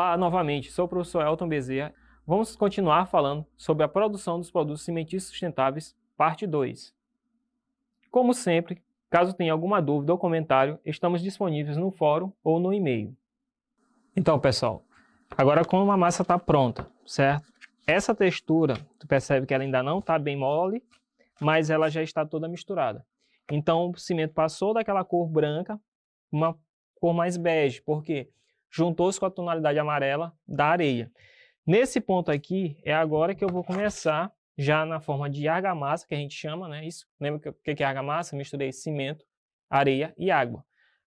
Olá, novamente, sou o professor Elton Bezerra. Vamos continuar falando sobre a produção dos produtos cimentícios sustentáveis, parte 2. Como sempre, caso tenha alguma dúvida ou comentário, estamos disponíveis no fórum ou no e-mail. Então, pessoal, agora como a massa está pronta, certo? Essa textura, tu percebe que ela ainda não está bem mole, mas ela já está toda misturada. Então, o cimento passou daquela cor branca, uma cor mais bege, porque juntou-se com a tonalidade amarela da areia. Nesse ponto aqui, é agora que eu vou começar, já na forma de argamassa, que a gente chama, né? Isso, lembra o que é argamassa? Misturei cimento, areia e água.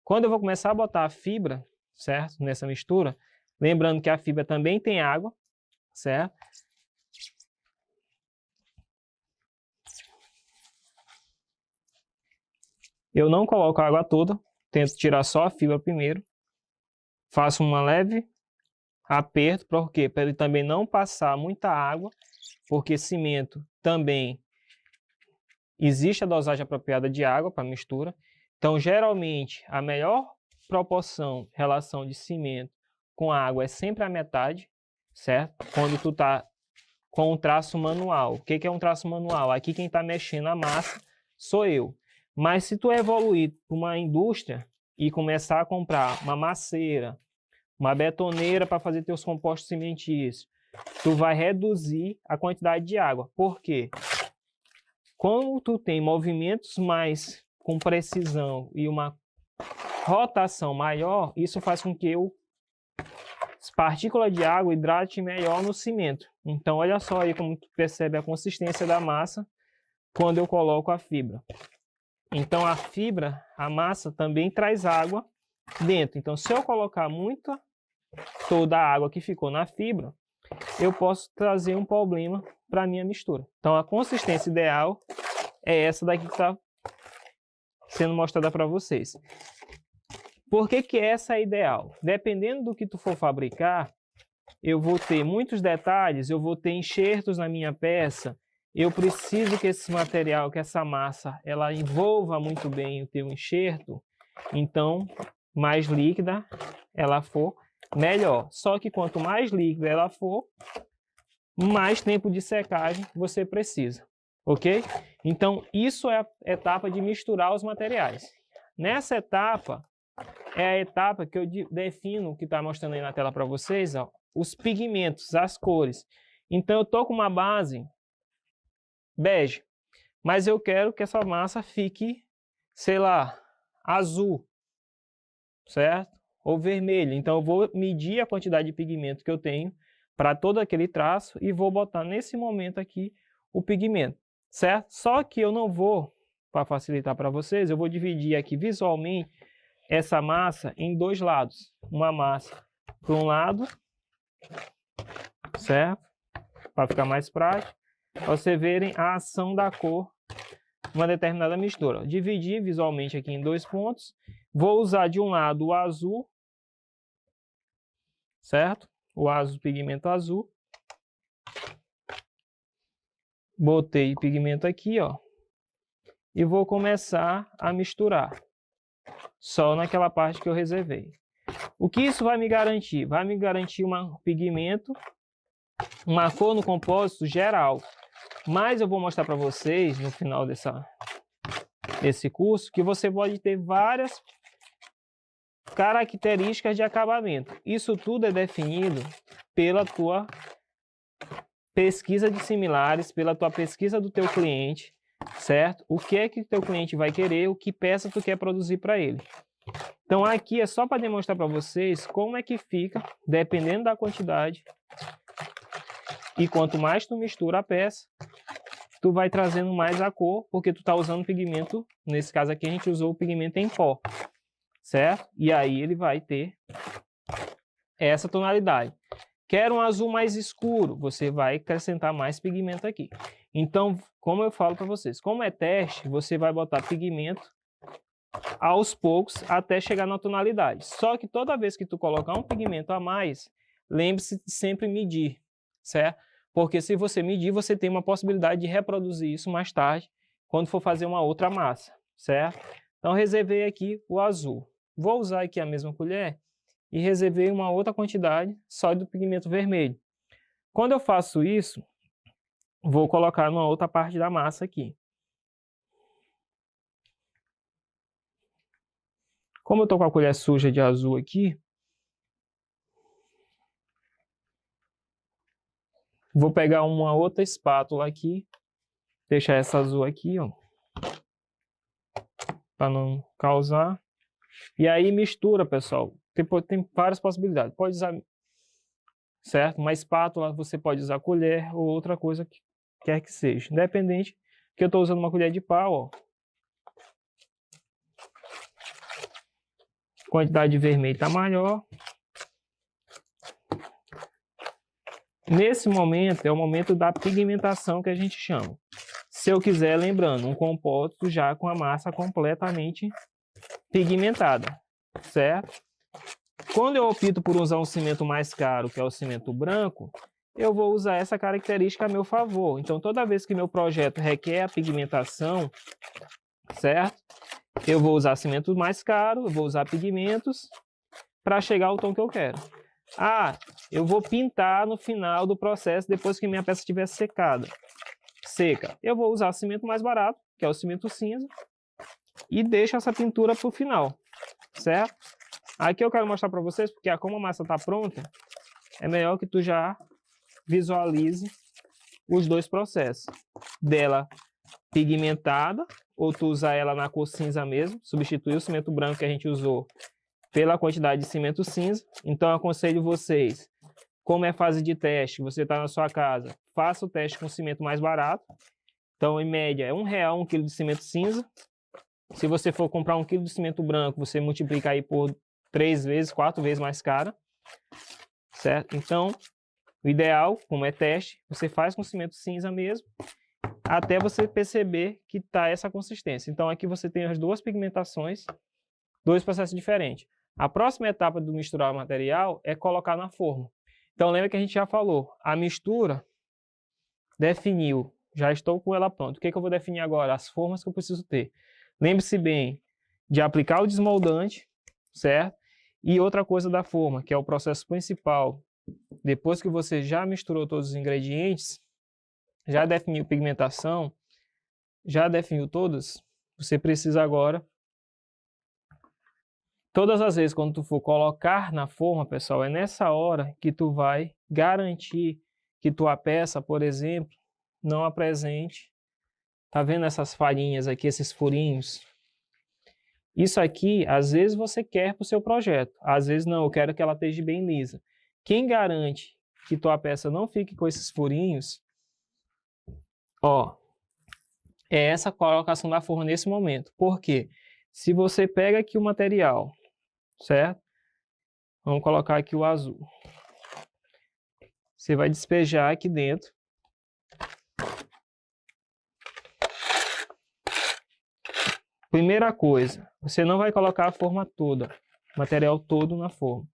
Quando eu vou começar a botar a fibra, certo? Nessa mistura, lembrando que a fibra também tem água, certo? Eu não coloco a água toda, tento tirar só a fibra primeiro. Faço uma leve aperto, por quê? Para ele também não passar muita água, porque cimento também existe a dosagem apropriada de água para mistura. Então, geralmente, a melhor proporção, relação de cimento com água é sempre a metade, certo? Quando tu tá com um traço manual. O que é um traço manual? Aqui quem está mexendo a massa sou eu. Mas se tu evoluir para uma indústria e começar a comprar uma masseira, uma betoneira para fazer teus compostos cimentícios, tu vai reduzir a quantidade de água. Por quê? Como tu tem movimentos mais com precisão e uma rotação maior, isso faz com que as partículas de água hidrate melhor no cimento. Então, olha só aí como tu percebe a consistência da massa quando eu coloco a fibra. Então, a fibra, a massa, também traz água dentro. Então, se eu colocar toda a água que ficou na fibra, eu posso trazer um problema para a minha mistura. Então, a consistência ideal é essa daqui que está sendo mostrada para vocês. Por que essa é ideal? Dependendo do que tu for fabricar, eu vou ter muitos detalhes, eu vou ter enxertos na minha peça, eu preciso que esse material, que essa massa, ela envolva muito bem o teu enxerto, então, mais líquida ela for, melhor. Só que quanto mais líquida ela for, mais tempo de secagem você precisa, ok? Então, isso é a etapa de misturar os materiais. Nessa etapa, é a etapa que eu defino, que está mostrando aí na tela para vocês, ó, os pigmentos, as cores. Então, eu estou com uma base bege, mas eu quero que essa massa fique, sei lá, azul, certo? Ou vermelho. Então, eu vou medir a quantidade de pigmento que eu tenho para todo aquele traço e vou botar nesse momento aqui o pigmento, certo? Só que eu não vou, para facilitar para vocês, eu vou dividir aqui visualmente essa massa em dois lados. Uma massa para um lado, certo? Para ficar mais prático. Para vocês verem a ação da cor uma determinada mistura. Dividir visualmente aqui em dois pontos. Vou usar de um lado o azul, certo? O azul, pigmento azul. Botei pigmento aqui, ó. E vou começar a misturar. Só naquela parte que eu reservei. O que isso vai me garantir? Vai me garantir um pigmento, uma cor no compósito geral. Mas eu vou mostrar para vocês, no final desse curso, que você pode ter várias características de acabamento. Isso tudo é definido pela tua pesquisa de similares, pela tua pesquisa do teu cliente, certo? O que é que o teu cliente vai querer, o que peça tu quer produzir para ele. Então aqui é só para demonstrar para vocês como é que fica, dependendo da quantidade. E quanto mais tu mistura a peça, tu vai trazendo mais a cor, porque tu está usando pigmento, nesse caso aqui a gente usou o pigmento em pó, certo? E aí ele vai ter essa tonalidade. Quer um azul mais escuro, você vai acrescentar mais pigmento aqui. Então, como eu falo para vocês, como é teste, você vai botar pigmento aos poucos até chegar na tonalidade. Só que toda vez que tu colocar um pigmento a mais, lembre-se de sempre medir, certo? Porque se você medir, você tem uma possibilidade de reproduzir isso mais tarde, quando for fazer uma outra massa, certo? Então, reservei aqui o azul. Vou usar aqui a mesma colher e reservei uma outra quantidade só do pigmento vermelho. Quando eu faço isso, vou colocar numa outra parte da massa aqui. Como eu estou com a colher suja de azul aqui, vou pegar uma outra espátula aqui, deixar essa azul aqui, ó, para não causar. E aí mistura, pessoal. Tem várias possibilidades. Pode usar, certo? Uma espátula, você pode usar colher ou outra coisa que quer que seja. Independente, que eu estou usando uma colher de pau, ó. A quantidade de vermelho está maior. Nesse momento, é o momento da pigmentação que a gente chama. Se eu quiser, lembrando, um composto já com a massa completamente pigmentada, certo? Quando eu opto por usar um cimento mais caro, que é o cimento branco, eu vou usar essa característica a meu favor. Então, toda vez que meu projeto requer a pigmentação, certo? Eu vou usar cimento mais caro, eu vou usar pigmentos para chegar ao tom que eu quero. Ah, eu vou pintar no final do processo, depois que minha peça estiver seca. Eu vou usar cimento mais barato, que é o cimento cinza, e deixo essa pintura para o final, certo? Aqui eu quero mostrar para vocês, porque como a massa está pronta, é melhor que tu já visualize os dois processos. Dela pigmentada, ou tu usar ela na cor cinza mesmo, substituir o cimento branco que a gente usou pela quantidade de cimento cinza. Então, eu aconselho vocês, como é fase de teste, você está na sua casa, faça o teste com cimento mais barato. Então, em média, é R$1 um quilo de cimento cinza. Se você for comprar 1 quilo de cimento branco, você multiplica aí por 3 vezes, 4 vezes mais cara, certo? Então, o ideal, como é teste, você faz com cimento cinza mesmo, até você perceber que está essa consistência. Então, aqui você tem as duas pigmentações, dois processos diferentes. A próxima etapa do misturar o material é colocar na forma. Então, lembra que a gente já falou, a mistura definiu, já estou com ela pronta. O que é que eu vou definir agora? As formas que eu preciso ter. Lembre-se bem de aplicar o desmoldante, certo? E outra coisa da forma, que é o processo principal. Depois que você já misturou todos os ingredientes, já definiu pigmentação, já definiu todas, você precisa agora, todas as vezes quando tu for colocar na forma, pessoal, é nessa hora que tu vai garantir que tua peça, por exemplo, não apresente, tá vendo essas falhinhas aqui, esses furinhos? Isso aqui, às vezes você quer para o seu projeto, às vezes não, eu quero que ela esteja bem lisa. Quem garante que tua peça não fique com esses furinhos, ó, é essa colocação da forma nesse momento. Por quê? Se você pega aqui o material, certo? Vamos colocar aqui o azul. Você vai despejar aqui dentro. Primeira coisa, você não vai colocar a forma toda, o material todo na forma.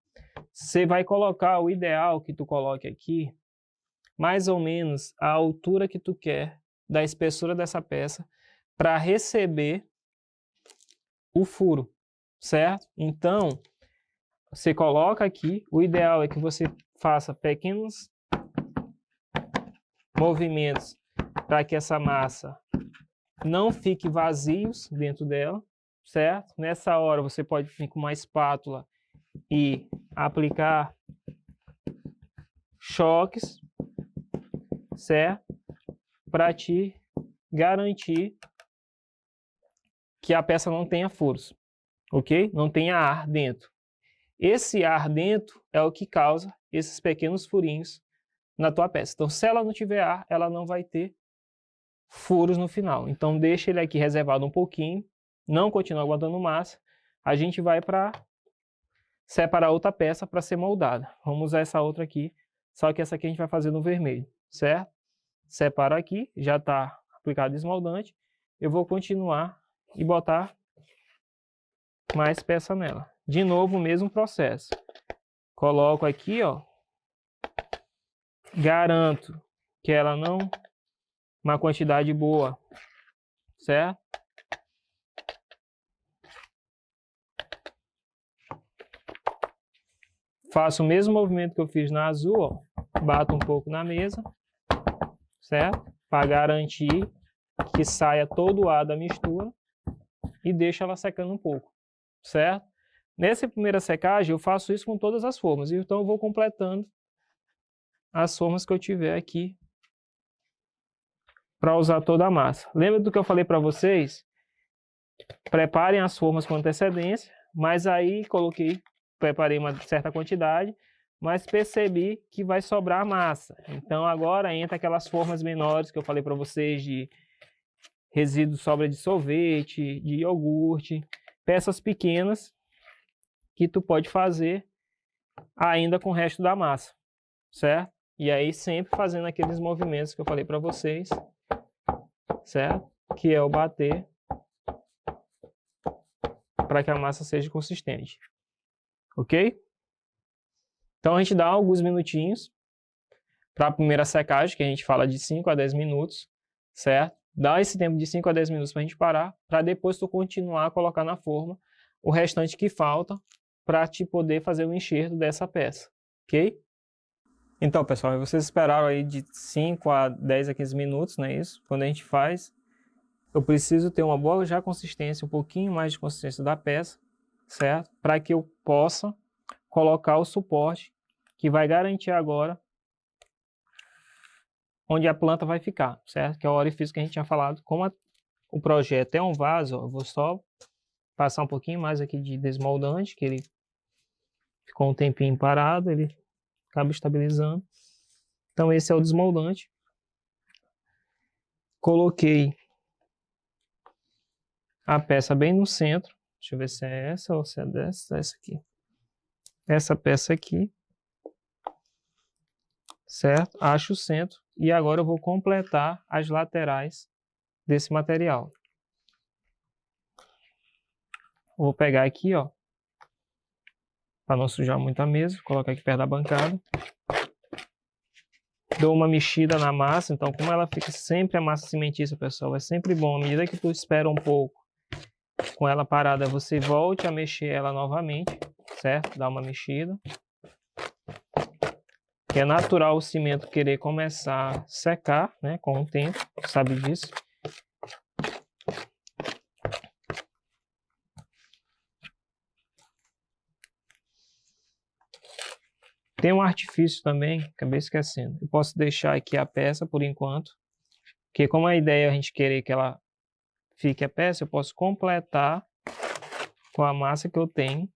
Você vai colocar o ideal que tu coloque aqui, mais ou menos a altura que tu quer da espessura dessa peça para receber o furo, certo? Então, você coloca aqui, o ideal é que você faça pequenos movimentos para que essa massa não fique vazios dentro dela, certo? Nessa hora você pode vir com uma espátula e aplicar choques, certo? Para te garantir que a peça não tenha furos, ok? Não tenha ar dentro. Esse ar dentro é o que causa esses pequenos furinhos na tua peça. Então, se ela não tiver ar, ela não vai ter furos no final. Então, deixa ele aqui reservado um pouquinho, não continua aguardando massa. A gente vai para separar outra peça para ser moldada. Vamos usar essa outra aqui, só que essa aqui a gente vai fazer no vermelho, certo? Separo aqui, já está aplicado desmoldante. Eu vou continuar e botar mais peça nela. De novo, o mesmo processo. Coloco aqui, ó. Garanto que ela não... uma quantidade boa, certo? faço o mesmo movimento que eu fiz na azul, ó. Bato um pouco na mesa, certo? Para garantir que saia todo o ar da mistura e deixo ela secando um pouco, certo? Nessa primeira secagem eu faço isso com todas as formas, então eu vou completando as formas que eu tiver aqui para usar toda a massa. Lembra do que eu falei para vocês? Preparem as formas com antecedência, mas aí preparei uma certa quantidade, mas percebi que vai sobrar massa. Então agora entra aquelas formas menores que eu falei para vocês de resíduo sobra de sorvete, de iogurte, peças pequenas que tu pode fazer ainda com o resto da massa, certo? E aí sempre fazendo aqueles movimentos que eu falei para vocês, certo? Que é o bater para que a massa seja consistente, ok? Então a gente dá alguns minutinhos para a primeira secagem, que a gente fala de 5 a 10 minutos, certo? Dá esse tempo de 5 a 10 minutos para a gente parar, para depois tu continuar a colocar na forma o restante que falta para te poder fazer o enxerto dessa peça, ok? Então, pessoal, vocês esperaram aí de 5 a 10 a 15 minutos, não é isso? Quando a gente faz, eu preciso ter uma boa já consistência, um pouquinho mais de consistência da peça, certo? Para que eu possa colocar o suporte que vai garantir agora onde a planta vai ficar, certo? Que é o orifício que a gente tinha falado. Como o projeto é um vaso, eu vou só passar um pouquinho mais aqui de desmoldante, que ele ficou um tempinho parado, ele acaba estabilizando. Então esse é o desmoldante. Coloquei a peça bem no centro. Deixa eu ver se é essa ou se é dessa, essa aqui. Essa peça aqui, certo? Acho o centro. E agora eu vou completar as laterais desse material. Vou pegar aqui, ó, para não sujar muito a mesa, colocar aqui perto da bancada. Dou uma mexida na massa, então como ela fica sempre a massa cimentícia, pessoal, é sempre bom, à medida que tu espera um pouco com ela parada, você volte a mexer ela novamente, certo? Dá uma mexida. Que é natural o cimento querer começar a secar, né, com o tempo, sabe disso? Tem um artifício também, acabei esquecendo. Eu posso deixar aqui a peça por enquanto, porque como a ideia é a gente querer que ela fique a peça, eu posso completar com a massa que eu tenho.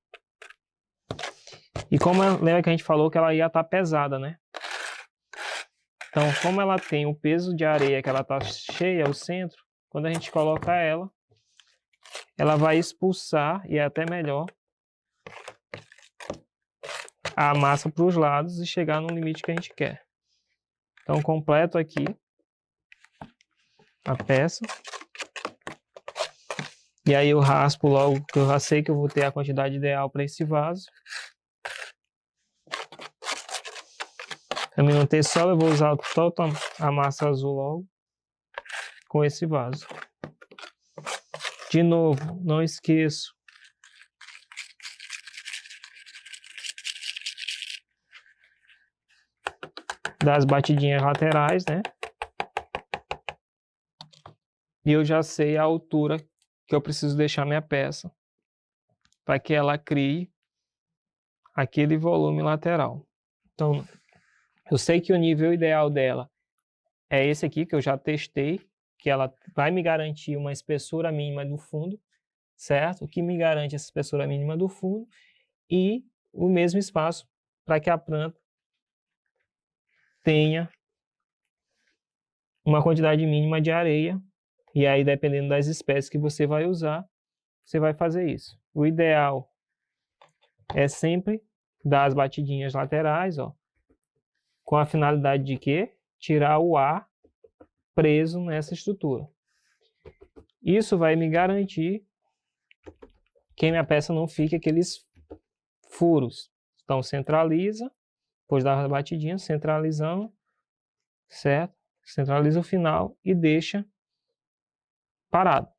E como lembra que a gente falou que ela ia estar pesada, né? Então, como ela tem o peso de areia, que ela está cheia, o centro, quando a gente coloca ela, ela vai expulsar, e é até melhor, a massa para os lados e chegar no limite que a gente quer. Então, completo aqui a peça. E aí eu raspo logo, que eu já sei que eu vou ter a quantidade ideal para esse vaso. Para mim não ter só, eu vou usar toda a massa azul logo com esse vaso. De novo, não esqueço das batidinhas laterais, né? E eu já sei a altura que eu preciso deixar minha peça para que ela crie aquele volume lateral. Então, eu sei que o nível ideal dela é esse aqui, que eu já testei, que ela vai me garantir uma espessura mínima do fundo, certo? O que me garante essa espessura mínima do fundo e o mesmo espaço para que a planta tenha uma quantidade mínima de areia. E aí, dependendo das espécies que você vai usar, você vai fazer isso. O ideal é sempre dar as batidinhas laterais, ó, com a finalidade de quê? Tirar o ar preso nessa estrutura. Isso vai me garantir que minha peça não fique aqueles furos. Então, centraliza, depois das batidinhas, centralizando, certo? Centraliza o final e deixa parado,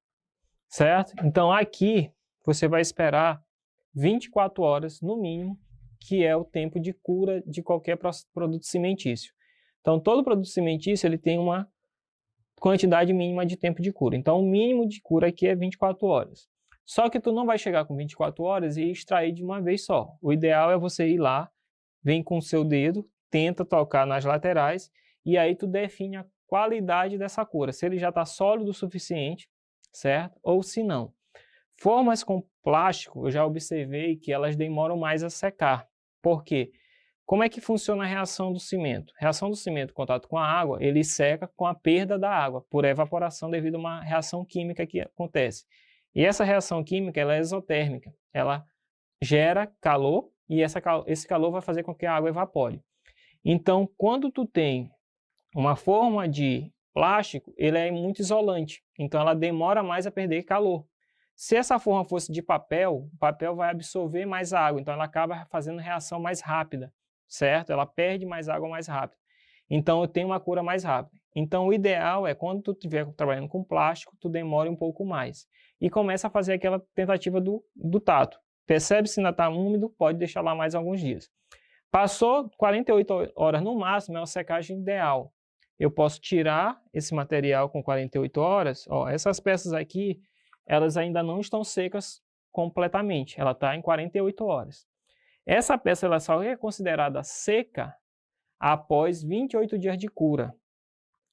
certo? Então, aqui você vai esperar 24 horas, no mínimo, que é o tempo de cura de qualquer produto cimentício. Então, todo produto cimentício ele tem uma quantidade mínima de tempo de cura. Então, o mínimo de cura aqui é 24 horas. Só que tu não vai chegar com 24 horas e extrair de uma vez só. O ideal é você ir lá, vem com o seu dedo, tenta tocar nas laterais e aí tu define a qualidade dessa cura, se ele já está sólido o suficiente, certo? Ou se não. Formas com plástico, eu já observei que elas demoram mais a secar. Por quê? Como é que funciona a reação do cimento? A reação do cimento em contato com a água, ele seca com a perda da água, por evaporação devido a uma reação química que acontece. E essa reação química ela é exotérmica, ela gera calor e esse calor vai fazer com que a água evapore. Então, quando tu tem uma forma de plástico, ele é muito isolante, então ela demora mais a perder calor. Se essa forma fosse de papel, o papel vai absorver mais água, então ela acaba fazendo reação mais rápida, certo? Ela perde mais água mais rápido. Então eu tenho uma cura mais rápida. Então o ideal é quando tu estiver trabalhando com plástico, tu demore um pouco mais. E começa a fazer aquela tentativa do tato. Percebe se ainda está úmido, pode deixar lá mais alguns dias. Passou 48 horas no máximo, é uma secagem ideal. Eu posso tirar esse material com 48 horas. Ó, essas peças aqui, elas ainda não estão secas completamente. Ela está em 48 horas. Essa peça ela só é considerada seca após 28 dias de cura,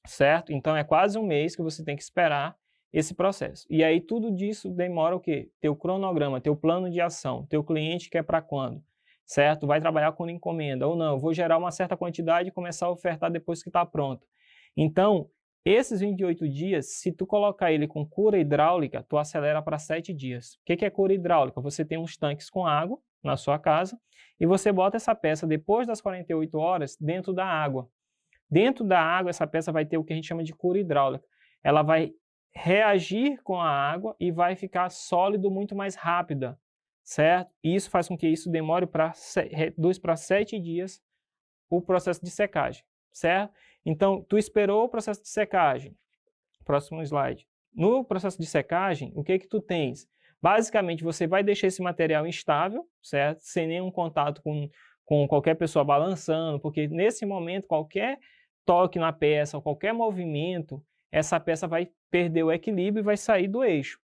certo? Então é quase um mês que você tem que esperar esse processo. E aí tudo disso demora o quê? Teu cronograma, teu plano de ação, teu cliente quer para quando, certo? Vai trabalhar com encomenda ou não, eu vou gerar uma certa quantidade e começar a ofertar depois que está pronto. Então, esses 28 dias, se tu colocar ele com cura hidráulica, tu acelera para 7 dias. O que é cura hidráulica? Você tem uns tanques com água na sua casa e você bota essa peça depois das 48 horas dentro da água. Dentro da água, essa peça vai ter o que a gente chama de cura hidráulica. Ela vai reagir com a água e vai ficar sólido muito mais rápida, certo? E isso faz com que isso demore para 2 para 7 dias o processo de secagem, certo? Então, tu esperou o processo de secagem. Próximo slide. No processo de secagem, o que que tu tens? Basicamente, você vai deixar esse material instável, certo? Sem nenhum contato com qualquer pessoa balançando, porque nesse momento, qualquer toque na peça, ou qualquer movimento, essa peça vai perder o equilíbrio e vai sair do eixo.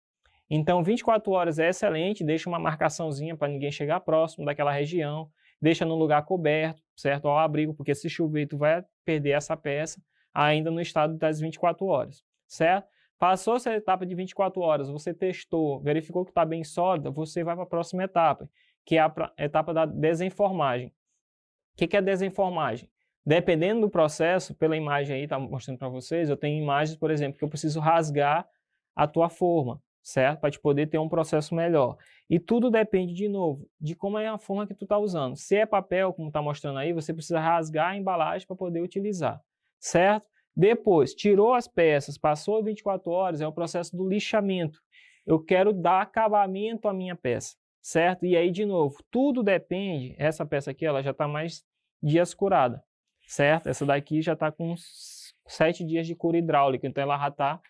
Então, 24 horas é excelente, deixa uma marcaçãozinha para ninguém chegar próximo daquela região, deixa no lugar coberto, certo? Ao abrigo, porque se chover, tu vai perder essa peça ainda no estado das 24 horas, certo? Passou essa etapa de 24 horas, você testou, verificou que está bem sólida, você vai para a próxima etapa, que é a etapa da desenformagem. O que é desenformagem? Dependendo do processo, pela imagem aí, está mostrando para vocês, eu tenho imagens, por exemplo, que eu preciso rasgar a tua forma, certo? Para te poder ter um processo melhor. E tudo depende, de novo, de como é a forma que tu está usando. Se é papel, como está mostrando aí, você precisa rasgar a embalagem para poder utilizar, certo? Depois, tirou as peças, passou 24 horas, é o processo do lixamento. Eu quero dar acabamento à minha peça, certo? E aí, de novo, tudo depende, essa peça aqui, ela já está mais dias curada, certo? Essa daqui já está com 7 dias de cura hidráulica, então ela já está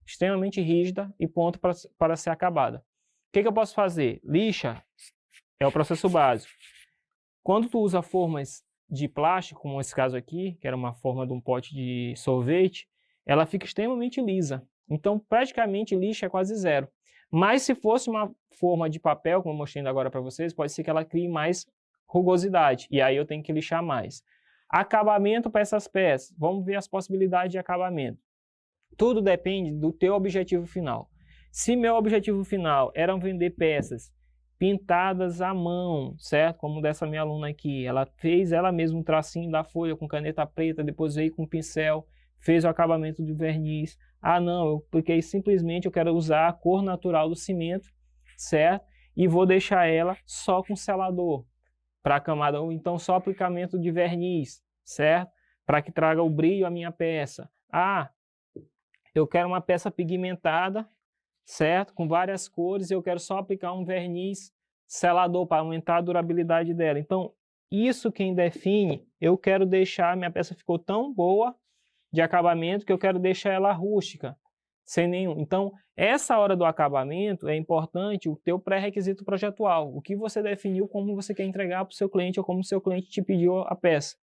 extremamente rígida e pronta para ser acabada. O que eu posso fazer? Lixa é o processo básico. Quando tu usa formas de plástico, como esse caso aqui, que era uma forma de um pote de sorvete, ela fica extremamente lisa. Então, praticamente, lixa é quase zero. Mas se fosse uma forma de papel, como eu mostrei agora para vocês, pode ser que ela crie mais rugosidade, e aí eu tenho que lixar mais. Acabamento para essas peças. Vamos ver as possibilidades de acabamento. Tudo depende do teu objetivo final. Se meu objetivo final era vender peças pintadas à mão, certo? Como dessa minha aluna aqui, ela fez ela mesma um tracinho da folha com caneta preta, depois veio com pincel, fez o acabamento de verniz. Ah, não, porque simplesmente eu quero usar a cor natural do cimento, certo? E vou deixar ela só com selador para a camada, ou então só aplicamento de verniz, certo? Para que traga o brilho à minha peça. Ah, eu quero uma peça pigmentada, certo? Com várias cores, eu quero só aplicar um verniz selador para aumentar a durabilidade dela. Então, isso quem define, eu quero deixar, minha peça ficou tão boa de acabamento que eu quero deixar ela rústica, sem nenhum. Então, essa hora do acabamento é importante o teu pré-requisito projetual, o que você definiu como você quer entregar para o seu cliente ou como o seu cliente te pediu a peça.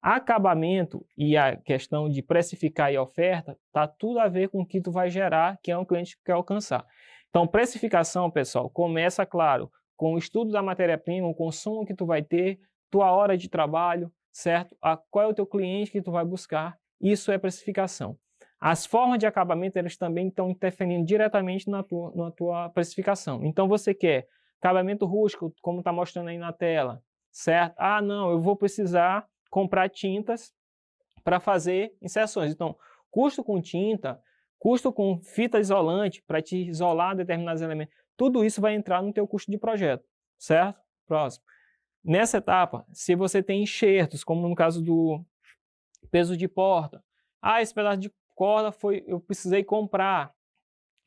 Acabamento e a questão de precificar e oferta, tá tudo a ver com o que tu vai gerar, que é um cliente que quer alcançar. Então, precificação, pessoal, começa, claro, com o estudo da matéria-prima, o consumo que tu vai ter, tua hora de trabalho, certo? Qual é o teu cliente que tu vai buscar, isso é precificação. As formas de acabamento, elas também estão interferindo diretamente na tua precificação. Então, você quer acabamento rústico, como está mostrando aí na tela, certo? Ah, não, eu vou precisar comprar tintas para fazer inserções. Então, custo com tinta, custo com fita isolante para te isolar determinados elementos, tudo isso vai entrar no teu custo de projeto, certo? Próximo. Nessa etapa, se você tem enxertos, como no caso do peso de porta, esse pedaço de corda eu precisei comprar,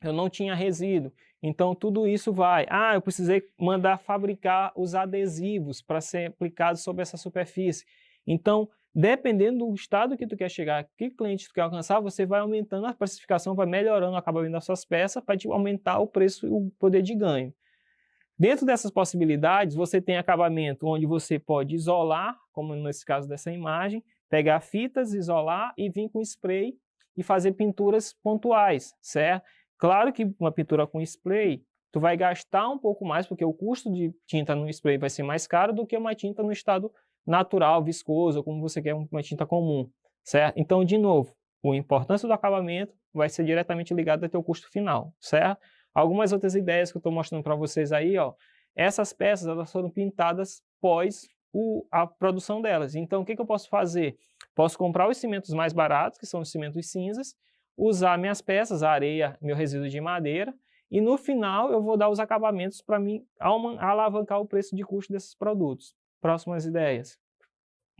eu não tinha resíduo, então tudo isso vai. Eu precisei mandar fabricar os adesivos para ser aplicados sobre essa superfície. Então, dependendo do estado que tu quer chegar, que cliente tu quer alcançar, você vai aumentando a precificação, vai melhorando o acabamento das suas peças para te aumentar o preço e o poder de ganho. Dentro dessas possibilidades, você tem acabamento onde você pode isolar, como nesse caso dessa imagem, pegar fitas, isolar e vir com spray e fazer pinturas pontuais, certo? Claro que uma pintura com spray, tu vai gastar um pouco mais, porque o custo de tinta no spray vai ser mais caro do que uma tinta no estado natural, viscoso, ou como você quer uma tinta comum, certo? Então, de novo, a importância do acabamento vai ser diretamente ligada ao teu custo final, certo? Algumas outras ideias que eu estou mostrando para vocês aí, ó, essas peças elas foram pintadas pós a produção delas. Então, o que eu posso fazer? Posso comprar os cimentos mais baratos, que são os cimentos cinzas, usar minhas peças, a areia, meu resíduo de madeira, e no final eu vou dar os acabamentos para mim alavancar o preço de custo desses produtos. Próximas ideias.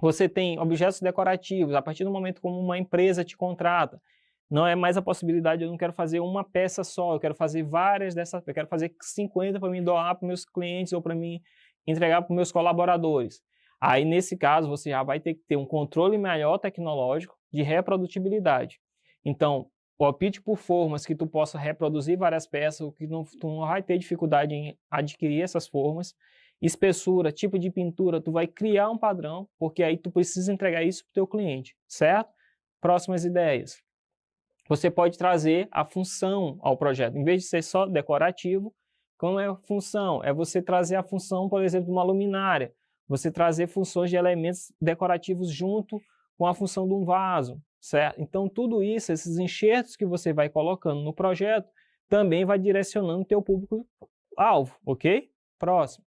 Você tem objetos decorativos, a partir do momento como uma empresa te contrata, não é mais a possibilidade, eu não quero fazer uma peça só, eu quero fazer várias dessas, eu quero fazer 50 para mim doar para meus clientes ou para mim entregar para meus colaboradores. Aí, nesse caso, você já vai ter que ter um controle maior tecnológico de reprodutibilidade. Então, opte por formas que tu possa reproduzir várias peças, que tu não vai ter dificuldade em adquirir essas formas. Espessura, tipo de pintura, tu vai criar um padrão, porque aí tu precisa entregar isso para o teu cliente, certo? Próximas ideias. Você pode trazer a função ao projeto. Em vez de ser só decorativo, como é a função? É você trazer a função, por exemplo, de uma luminária. Você trazer funções de elementos decorativos junto com a função de um vaso, certo? Então, tudo isso, esses enxertos que você vai colocando no projeto, também vai direcionando o teu público-alvo, ok? Próximo.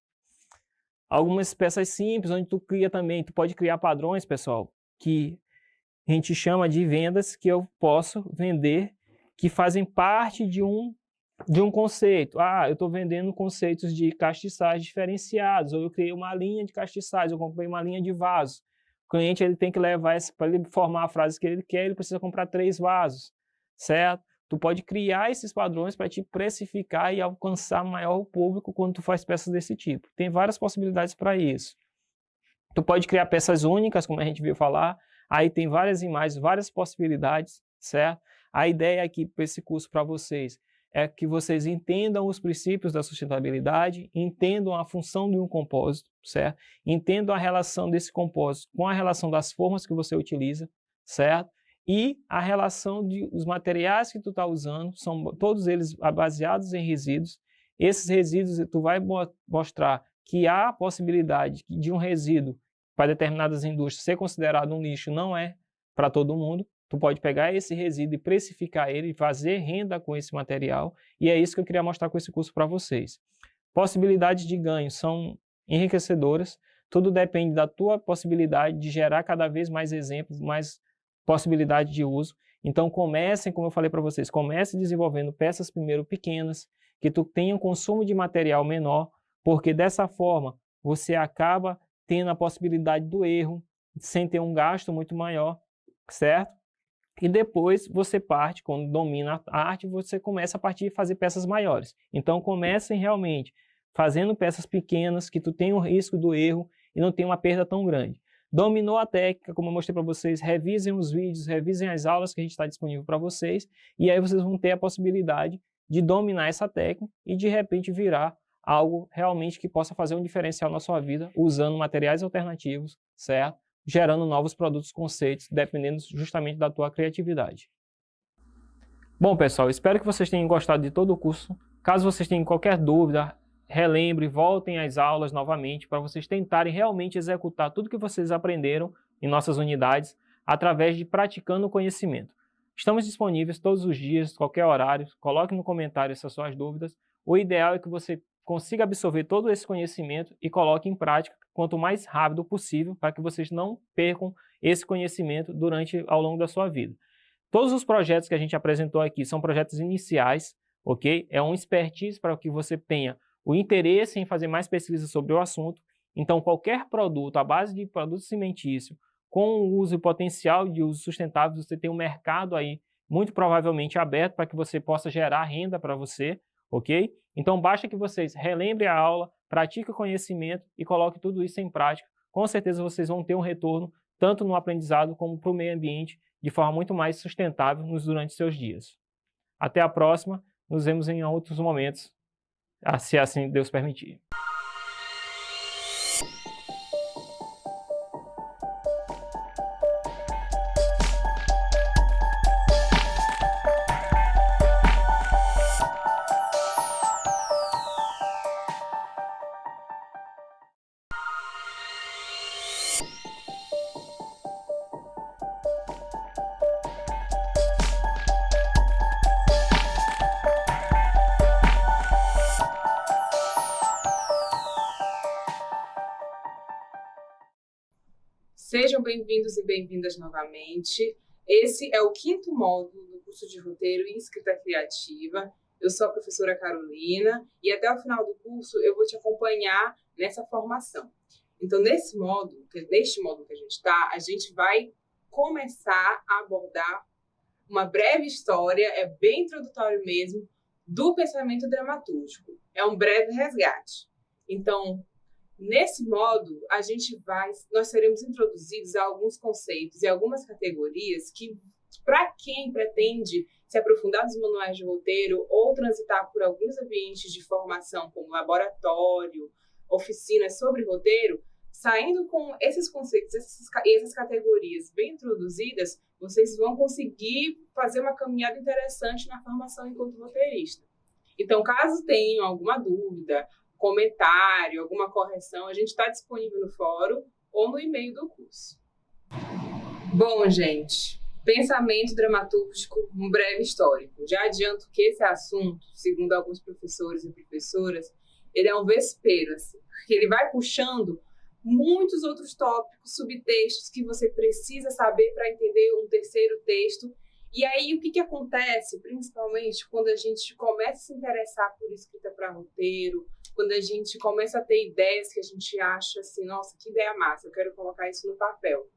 Algumas peças simples, onde tu cria também, tu pode criar padrões, pessoal, que a gente chama de vendas que eu posso vender, que fazem parte de um conceito. Eu estou vendendo conceitos de castiçais diferenciados, ou eu criei uma linha de castiçais, eu comprei uma linha de vasos. O cliente ele tem que levar, para ele formar a frase que ele quer, ele precisa comprar 3 vasos, certo? Tu pode criar esses padrões para te precificar e alcançar maior público quando tu faz peças desse tipo. Tem várias possibilidades para isso. Tu pode criar peças únicas, como a gente viu falar, aí tem várias imagens, várias possibilidades, certo? A ideia aqui para esse curso para vocês é que vocês entendam os princípios da sustentabilidade, entendam a função de um compósito, certo? Entendam a relação desse compósito com a relação das formas que você utiliza, certo? E a relação dos materiais que tu está usando, são todos eles baseados em resíduos. Esses resíduos, tu vai mostrar que há a possibilidade de um resíduo para determinadas indústrias ser considerado um lixo, não é para todo mundo. Tu pode pegar esse resíduo e precificar ele, fazer renda com esse material, e é isso que eu queria mostrar com esse curso para vocês. Possibilidades de ganho são enriquecedoras, tudo depende da tua possibilidade de gerar cada vez mais exemplos, mais possibilidade de uso. Então comecem, como eu falei para vocês, comecem desenvolvendo peças primeiro pequenas, que tu tenha um consumo de material menor, porque dessa forma você acaba tendo a possibilidade do erro, sem ter um gasto muito maior, certo? E depois você parte, quando domina a arte, você começa a partir de fazer peças maiores. Então comecem realmente fazendo peças pequenas, que tu tenha o risco do erro e não tenha uma perda tão grande. Dominou a técnica, como eu mostrei para vocês, revisem os vídeos, revisem as aulas que a gente está disponível para vocês, e aí vocês vão ter a possibilidade de dominar essa técnica e de repente virar algo realmente que possa fazer um diferencial na sua vida, usando materiais alternativos, certo? Gerando novos produtos, conceitos, dependendo justamente da tua criatividade. Bom, pessoal, espero que vocês tenham gostado de todo o curso. Caso vocês tenham qualquer dúvida, relembre, voltem às aulas novamente para vocês tentarem realmente executar tudo que vocês aprenderam em nossas unidades através de praticando o conhecimento. Estamos disponíveis todos os dias, qualquer horário. Coloque no comentário essas suas dúvidas. O ideal é que você consiga absorver todo esse conhecimento e coloque em prática quanto mais rápido possível para que vocês não percam esse conhecimento ao longo da sua vida. Todos os projetos que a gente apresentou aqui são projetos iniciais, ok? É um expertise para que você tenha o interesse em fazer mais pesquisas sobre o assunto. Então, qualquer produto à base de produto cimentício, com o uso e potencial de uso sustentável, você tem um mercado aí muito provavelmente aberto para que você possa gerar renda para você, ok? Então, basta que vocês relembrem a aula, pratiquem o conhecimento e coloquem tudo isso em prática. Com certeza vocês vão ter um retorno tanto no aprendizado como para o meio ambiente de forma muito mais sustentável durante seus dias. Até a próxima, nos vemos em outros momentos, se assim Deus permitir. Sejam bem-vindos e bem-vindas novamente. Esse é o 5º módulo do curso de Roteiro e Escrita Criativa. Eu sou a professora Carolina e até o final do curso eu vou te acompanhar nessa formação. Então, neste módulo que a gente está, a gente vai começar a abordar uma breve história, é bem introdutório mesmo, do pensamento dramatúrgico. É um breve resgate. Então, nesse módulo, nós seremos introduzidos a alguns conceitos e algumas categorias que, para quem pretende se aprofundar nos manuais de roteiro ou transitar por alguns ambientes de formação, como laboratório, oficinas sobre roteiro, saindo com esses conceitos e essas categorias bem introduzidas, vocês vão conseguir fazer uma caminhada interessante na formação enquanto roteirista. Então, caso tenham alguma dúvida, comentário, alguma correção, a gente está disponível no fórum ou no e-mail do curso. Bom, gente, pensamento dramatúrgico, um breve histórico. Já adianto que esse assunto, segundo alguns professores e professoras, ele é um vespeiro, assim, porque ele vai puxando muitos outros tópicos, subtextos que você precisa saber para entender um terceiro texto. E aí, o que acontece, principalmente, quando a gente começa a se interessar por escrita para roteiro, quando a gente começa a ter ideias que a gente acha assim, nossa, que ideia massa, eu quero colocar isso no papel.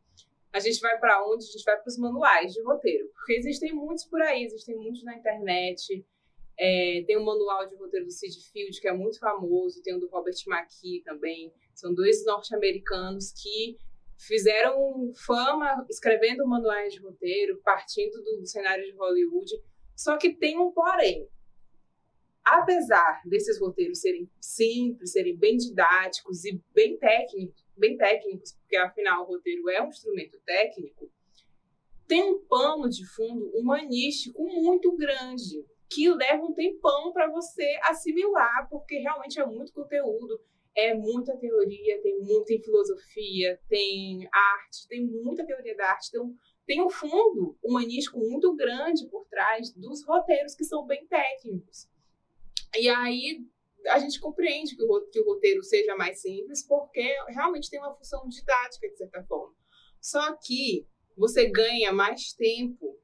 A gente vai para onde? A gente vai para os manuais de roteiro, porque existem muitos por aí, existem muitos na internet. Tem um manual de roteiro do Sid Field, que é muito famoso, tem o do Robert McKee também. São 2 norte-americanos que fizeram fama escrevendo manuais de roteiro, partindo do cenário de Hollywood. Só que tem um porém. Apesar desses roteiros serem simples, serem bem didáticos e bem técnicos, porque afinal o roteiro é um instrumento técnico, tem um pano de fundo humanístico muito grande, que leva um tempão para você assimilar, porque realmente é muito conteúdo, é muita teoria, tem filosofia, tem arte, tem muita teoria da arte, então tem um fundo humanístico muito grande por trás dos roteiros que são bem técnicos. E aí a gente compreende que o roteiro seja mais simples, porque realmente tem uma função didática, de certa forma. Só que você ganha mais tempo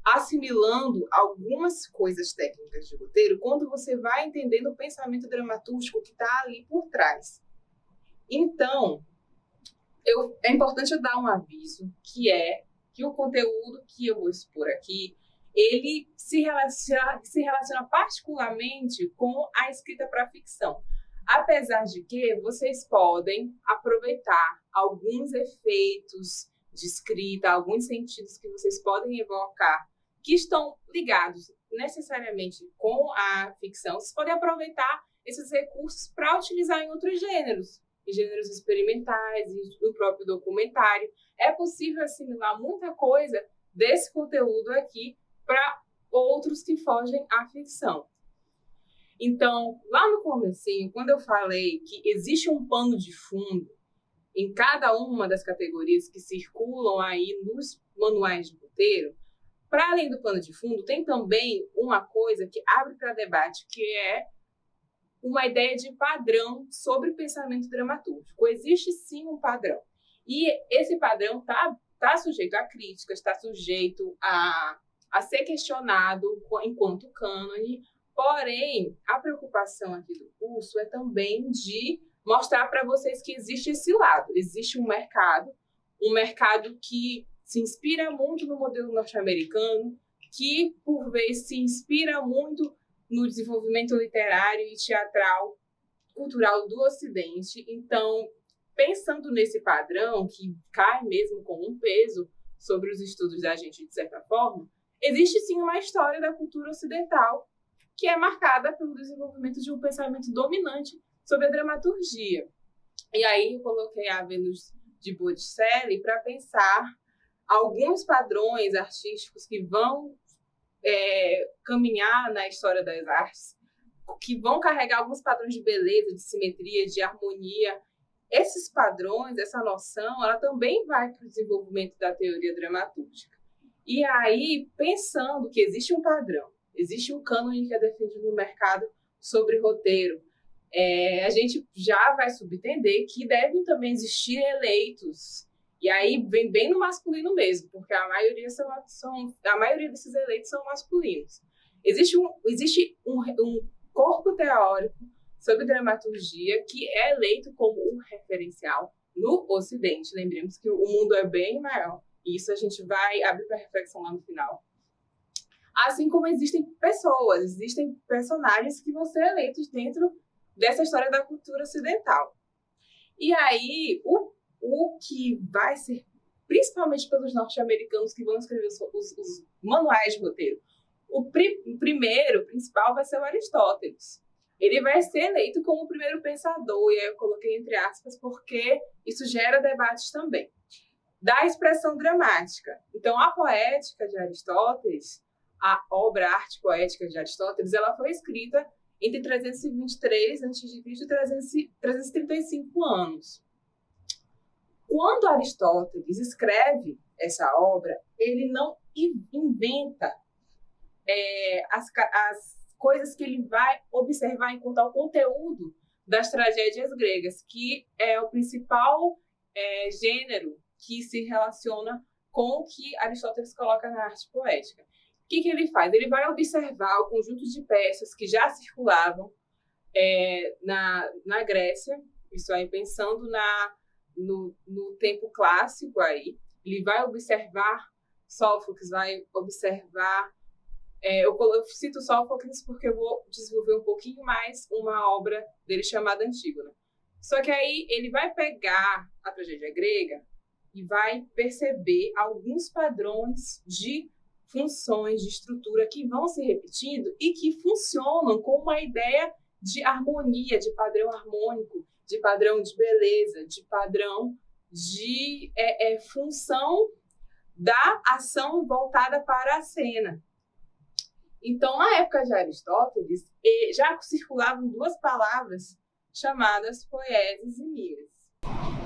assimilando algumas coisas técnicas de roteiro quando você vai entendendo o pensamento dramatúrgico que está ali por trás. Então, é importante eu dar um aviso, que é que o conteúdo que eu vou expor aqui, ele se relaciona particularmente com a escrita para ficção. Apesar de que vocês podem aproveitar alguns efeitos de escrita, alguns sentidos que vocês podem evocar, que estão ligados necessariamente com a ficção. Vocês podem aproveitar esses recursos para utilizar em outros gêneros, em gêneros experimentais, no próprio documentário. É possível assimilar muita coisa desse conteúdo aqui para outros que fogem à ficção. Então, lá no comecinho, quando eu falei que existe um pano de fundo em cada uma das categorias que circulam aí nos manuais de roteiro, para além do pano de fundo, tem também uma coisa que abre para debate, que é uma ideia de padrão sobre pensamento dramatúrgico. Existe sim um padrão. E esse padrão está sujeito a críticas, está sujeito a ser questionado enquanto cânone. Porém, a preocupação aqui do curso é também de mostrar para vocês que existe esse lado. Existe um mercado que se inspira muito no modelo norte-americano, que, por vezes, se inspira muito no desenvolvimento literário e teatral, cultural do Ocidente. Então, pensando nesse padrão, que cai mesmo com um peso sobre os estudos da gente, de certa forma, existe sim uma história da cultura ocidental que é marcada pelo desenvolvimento de um pensamento dominante sobre a dramaturgia. E aí eu coloquei a Vênus de Botticelli para pensar alguns padrões artísticos que vão caminhar na história das artes, que vão carregar alguns padrões de beleza, de simetria, de harmonia. Esses padrões, essa noção, ela também vai para o desenvolvimento da teoria dramatúrgica. E aí, pensando que existe um padrão, existe um cânone que é defendido no mercado sobre roteiro, a gente já vai subentender que devem também existir eleitos. E aí vem bem no masculino mesmo, porque a maioria desses eleitos são masculinos. Existe um corpo teórico sobre dramaturgia que é eleito como um referencial no Ocidente. Lembremos que o mundo é bem maior. E isso a gente vai abrir para reflexão lá no final. Assim como existem pessoas, existem personagens que vão ser eleitos dentro dessa história da cultura ocidental. E aí, o que vai ser, principalmente pelos norte-americanos que vão escrever os manuais de roteiro, o primeiro, principal, vai ser o Aristóteles. Ele vai ser eleito como o primeiro pensador, e aí eu coloquei entre aspas, porque isso gera debates também, da expressão dramática. Então, a poética de Aristóteles, a obra Arte Poética de Aristóteles, ela foi escrita entre 323 a.C. e 335 anos. Quando Aristóteles escreve essa obra, ele não inventa as coisas que ele vai observar enquanto ao conteúdo das tragédias gregas, que é o principal gênero que se relaciona com o que Aristóteles coloca na arte poética. O que ele faz? Ele vai observar o conjunto de peças que já circulavam na Grécia, isso aí pensando no tempo clássico aí. Ele vai observar Sófocles, vai observar... eu cito Sófocles porque eu vou desenvolver um pouquinho mais uma obra dele chamada Antígona. Só que aí ele vai pegar a tragédia grega e vai perceber alguns padrões de funções, de estrutura que vão se repetindo e que funcionam com uma ideia de harmonia, de padrão harmônico, de padrão de beleza, de padrão de função da ação voltada para a cena. Então, na época de Aristóteles, já circulavam duas palavras chamadas poieses e miles.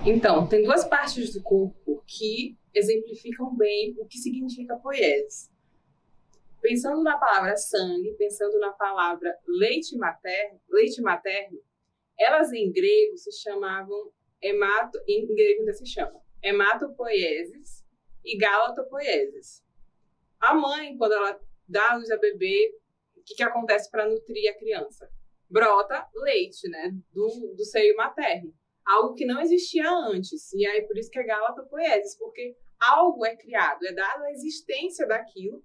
Então, tem duas partes do corpo que exemplificam bem o que significa poieses. Pensando na palavra sangue, pensando na palavra leite materno, elas em grego se chamavam em grego ainda se chama hematopoieses e galatopoieses. A mãe, quando ela dá a luz a bebê, o que acontece para nutrir a criança? Brota leite, né, do seio materno. Algo que não existia antes. E aí por isso que é galatopoieses, porque algo é criado, é dada a existência daquilo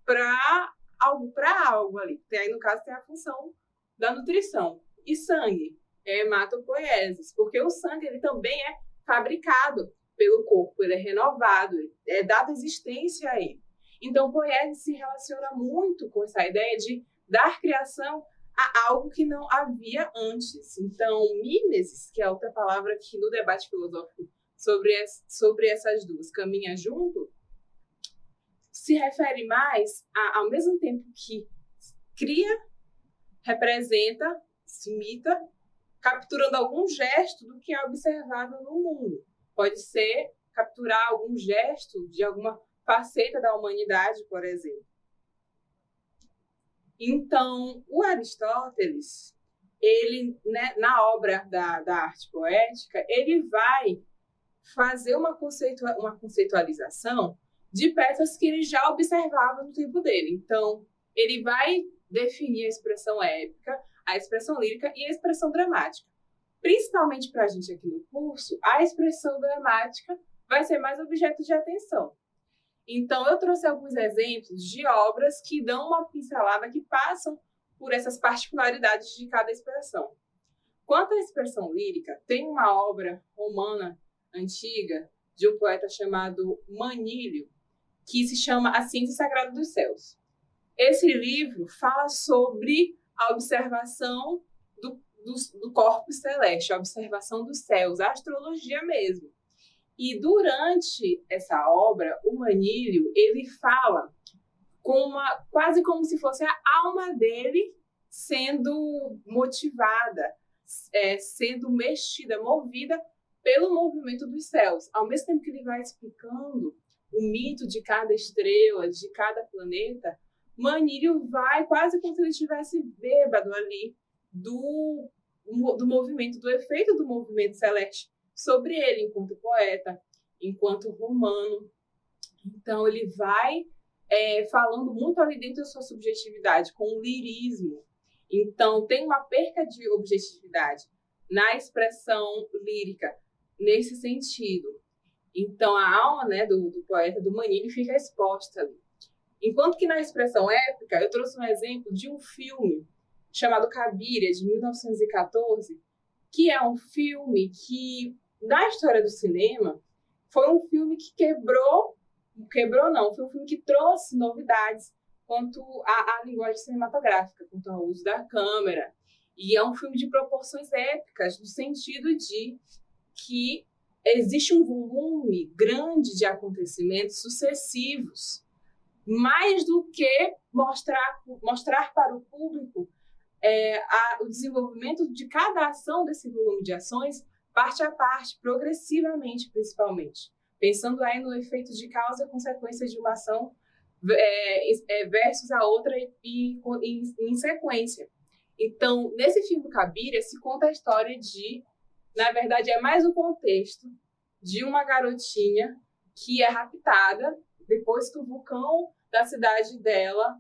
para algo ali. Aí, no caso, tem a função da nutrição. E sangue? hematopoiesis, porque o sangue ele também é fabricado pelo corpo, ele é renovado, é dada existência a ele. Então, poiesis se relaciona muito com essa ideia de dar criação a algo que não havia antes. Então, mimesis, que é outra palavra que no debate filosófico sobre essas duas caminha junto, se refere mais ao mesmo tempo que cria, representa, se imita, capturando algum gesto do que é observável no mundo. Pode ser capturar algum gesto de alguma faceta da humanidade, por exemplo. Então, o Aristóteles, ele, né, na obra da arte poética, ele vai fazer uma conceitualização de peças que ele já observava no tempo dele. Então, ele vai definir a expressão épica, a expressão lírica e a expressão dramática. Principalmente para a gente aqui no curso, a expressão dramática vai ser mais objeto de atenção. Então, eu trouxe alguns exemplos de obras que dão uma pincelada, que passam por essas particularidades de cada expressão. Quanto à expressão lírica, tem uma obra romana antiga de um poeta chamado Manílio, que se chama A Ciência Sagrada dos Céus. Esse livro fala sobre a observação do corpo celeste, a observação dos céus, a astrologia mesmo. E durante essa obra, o Manílio, ele fala quase como se fosse a alma dele sendo motivada, sendo mexida, movida pelo movimento dos céus. Ao mesmo tempo que ele vai explicando o mito de cada estrela, de cada planeta, Manílio vai quase como se ele estivesse bêbado ali do movimento, do efeito do movimento celeste sobre ele, enquanto poeta, enquanto romano. Então, ele vai falando muito ali dentro da sua subjetividade, com o lirismo. Então, tem uma perca de objetividade na expressão lírica, nesse sentido. Então, a alma, né, do poeta, do Manílio, fica exposta ali. Enquanto que na expressão épica, eu trouxe um exemplo de um filme chamado Cabiria, de 1914, que é um filme que, na história do cinema, foi um filme que foi um filme que trouxe novidades quanto à linguagem cinematográfica, quanto ao uso da câmera. E é um filme de proporções épicas, no sentido de que existe um volume grande de acontecimentos sucessivos, mais do que mostrar para o público o desenvolvimento de cada ação desse volume de ações, parte a parte, progressivamente, principalmente. Pensando aí no efeito de causa e consequência de uma ação versus a outra e em sequência. Então, nesse filme Cabiria, se conta a história de, na verdade, é mais o contexto de uma garotinha que é raptada depois que o vulcão da cidade dela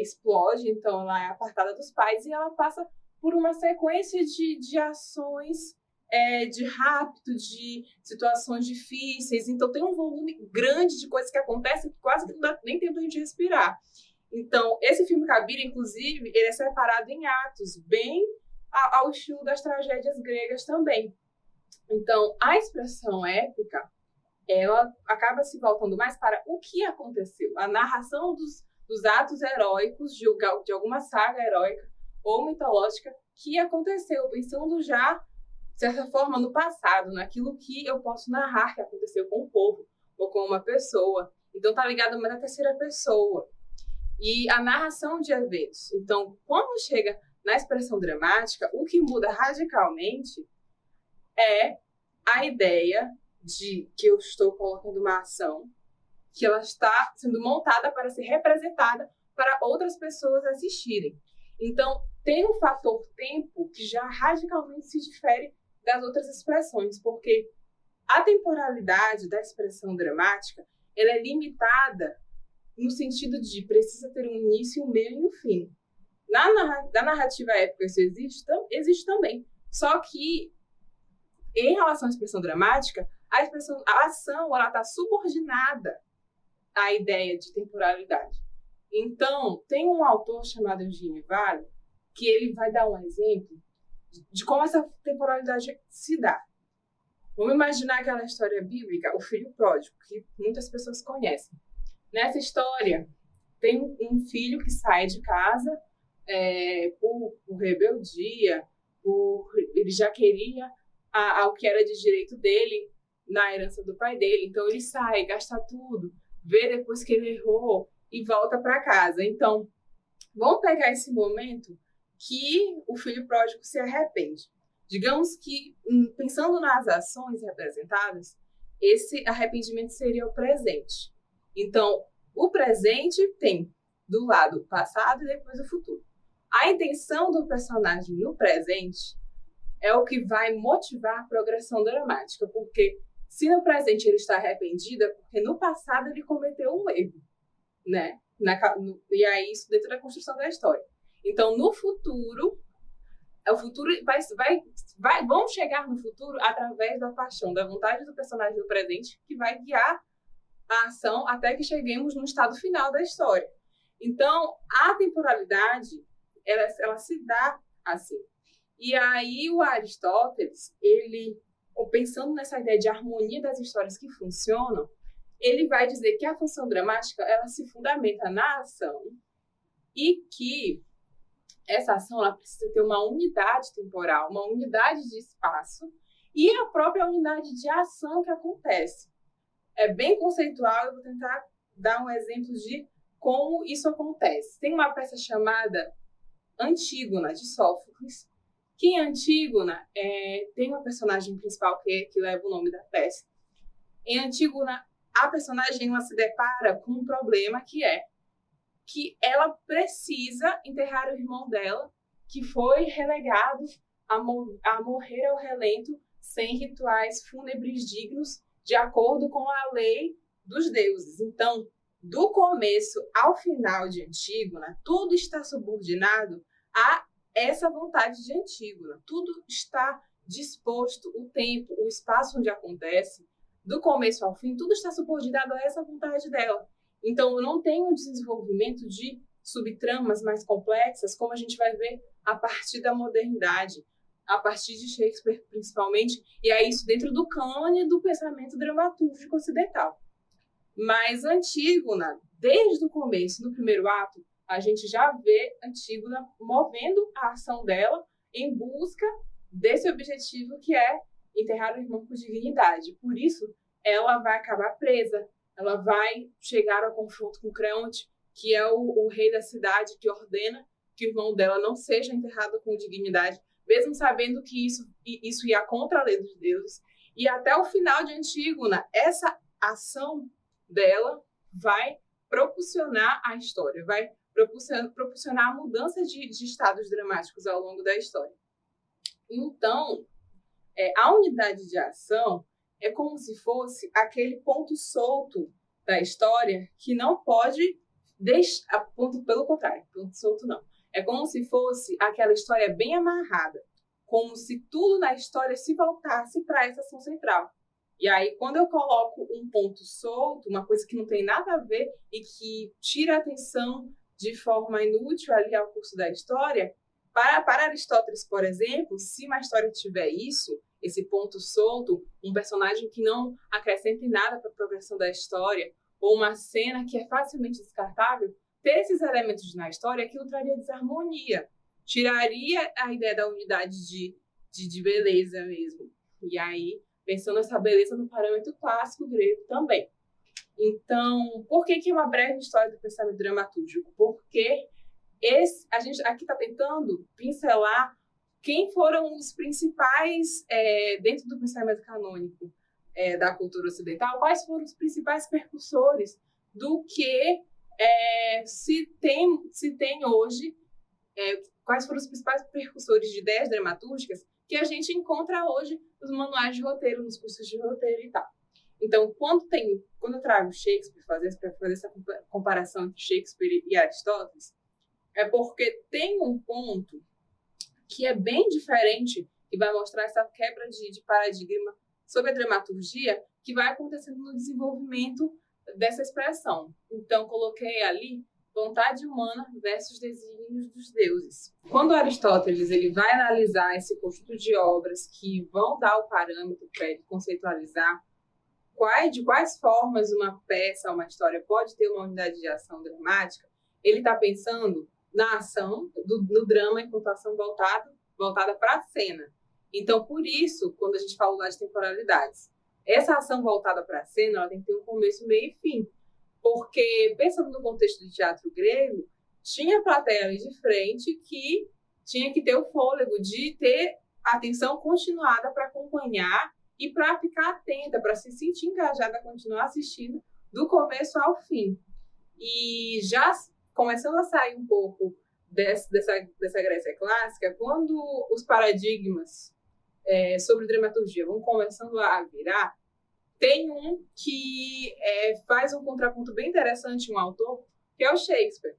explode, então ela é apartada dos pais e ela passa por uma sequência de ações de rapto, de situações difíceis. Então tem um volume grande de coisas que acontecem que quase que não dá nem tempo da gente respirar. Então, esse filme Cabiria, inclusive, ele é separado em atos, bem ao estilo das tragédias gregas também. Então, a expressão épica, ela acaba se voltando mais para o que aconteceu, a narração dos atos heróicos de alguma saga heróica ou mitológica que aconteceu, pensando já, de certa forma, no passado, naquilo que eu posso narrar que aconteceu com o povo ou com uma pessoa. Então, está ligado mais à terceira pessoa. E a narração de eventos. Então, quando chega na expressão dramática, o que muda radicalmente é a ideia de que eu estou colocando uma ação, que ela está sendo montada para ser representada para outras pessoas assistirem. Então, tem um fator tempo que já radicalmente se difere das outras expressões, porque a temporalidade da expressão dramática, ela é limitada no sentido de precisa ter um início, um meio e um fim. Na narrativa épica isso existe também. Só que, em relação à expressão dramática, a ação está subordinada à ideia de temporalidade. Então, tem um autor chamado Eugênio Vale, que ele vai dar um exemplo de como essa temporalidade se dá. Vamos imaginar aquela história bíblica, o filho pródigo, que muitas pessoas conhecem. Nessa história, tem um filho que sai de casa por rebeldia, ele já queria o que era de direito dele na herança do pai dele. Então, ele sai, gasta tudo, vê depois que ele errou e volta para casa. Então, vamos pegar esse momento que o filho pródigo se arrepende. Digamos que, pensando nas ações representadas, esse arrependimento seria o presente. Então, o presente tem do lado o passado e depois o futuro. A intenção do personagem no presente é o que vai motivar a progressão dramática, porque se no presente ele está arrependido, é porque no passado ele cometeu um erro, né? E aí isso dentro da construção da história. Então, no futuro, vamos chegar no futuro através da paixão, da vontade do personagem do presente, que vai guiar a ação até que cheguemos no estado final da história. Então, a temporalidade, ela se dá assim. E aí o Aristóteles, ele, pensando nessa ideia de harmonia das histórias que funcionam, ele vai dizer que a função dramática, ela se fundamenta na ação e que essa ação ela precisa ter uma unidade temporal, uma unidade de espaço e a própria unidade de ação que acontece. É bem conceitual, eu vou tentar dar um exemplo de como isso acontece. Tem uma peça chamada Antígona, de Sófocles, que em Antígona tem uma personagem principal que leva o nome da peça. Em Antígona, a personagem ela se depara com um problema que ela precisa enterrar o irmão dela, que foi relegado a morrer ao relento sem rituais fúnebres dignos, de acordo com a lei dos deuses. Então, do começo ao final de Antígona, tudo está subordinado a essa vontade de Antígona. Tudo está disposto, o tempo, o espaço onde acontece, do começo ao fim, tudo está subordinado a essa vontade dela. Então, eu não tenho um desenvolvimento de subtramas mais complexas, como a gente vai ver a partir da modernidade, a partir de Shakespeare, principalmente, e é isso dentro do cânone do pensamento dramatúrgico ocidental. Mas Antígona, desde o começo, no primeiro ato, a gente já vê Antígona movendo a ação dela em busca desse objetivo que é enterrar o irmão com dignidade. Por isso, ela vai acabar presa, ela vai chegar ao confronto com Creonte, que é o rei da cidade, que ordena que o irmão dela não seja enterrado com dignidade, mesmo sabendo que isso ia contra a lei dos deuses. E até o final de Antígona, essa ação dela vai propulsionar a história, vai propulsionar a mudança de estados dramáticos ao longo da história. Então, a unidade de ação é como se fosse aquele ponto solto da história que não pode deixar, pelo contrário, ponto solto não. É como se fosse aquela história bem amarrada, como se tudo na história se voltasse para essa ação central. E aí, quando eu coloco um ponto solto, uma coisa que não tem nada a ver e que tira a atenção de forma inútil ali ao curso da história, para Aristóteles, por exemplo, se uma história tiver isso, esse ponto solto, um personagem que não acrescenta em nada para a progressão da história, ou uma cena que é facilmente descartável, ter esses elementos na história, aquilo traria desarmonia, tiraria a ideia da unidade de beleza mesmo. E aí, pensando essa beleza no parâmetro clássico grego também. Então, por que é uma breve história do pensamento dramatúrgico? Porque a gente aqui está tentando pincelar quem foram os principais, dentro do pensamento canônico da cultura ocidental, quais foram os principais percussores do que se tem hoje, quais foram os principais percussores de ideias dramatúrgicas que a gente encontra hoje nos manuais de roteiro, nos cursos de roteiro e tal. Então, quando eu trago Shakespeare para fazer essa comparação entre Shakespeare e Aristóteles, é porque tem um ponto que é bem diferente, que vai mostrar essa quebra de paradigma sobre a dramaturgia que vai acontecendo no desenvolvimento dessa expressão. Então, coloquei ali vontade humana versus desígnios dos deuses. Quando Aristóteles ele vai analisar esse conjunto de obras que vão dar o parâmetro para ele conceitualizar de quais formas uma peça, uma história pode ter uma unidade de ação dramática, ele está pensando na ação, no drama enquanto ação voltada para a cena. Então, por isso, quando a gente fala das temporalidades, essa ação voltada para a cena ela tem que ter um começo, meio e fim. Porque, pensando no contexto do teatro grego, tinha a plateia ali de frente que tinha que ter o fôlego de ter atenção continuada para acompanhar e para ficar atenta, para se sentir engajada a continuar assistindo do começo ao fim. E já começando a sair um pouco dessa Grécia clássica, quando os paradigmas sobre dramaturgia vão começando a virar, tem um que faz um contraponto bem interessante, um autor, que é o Shakespeare.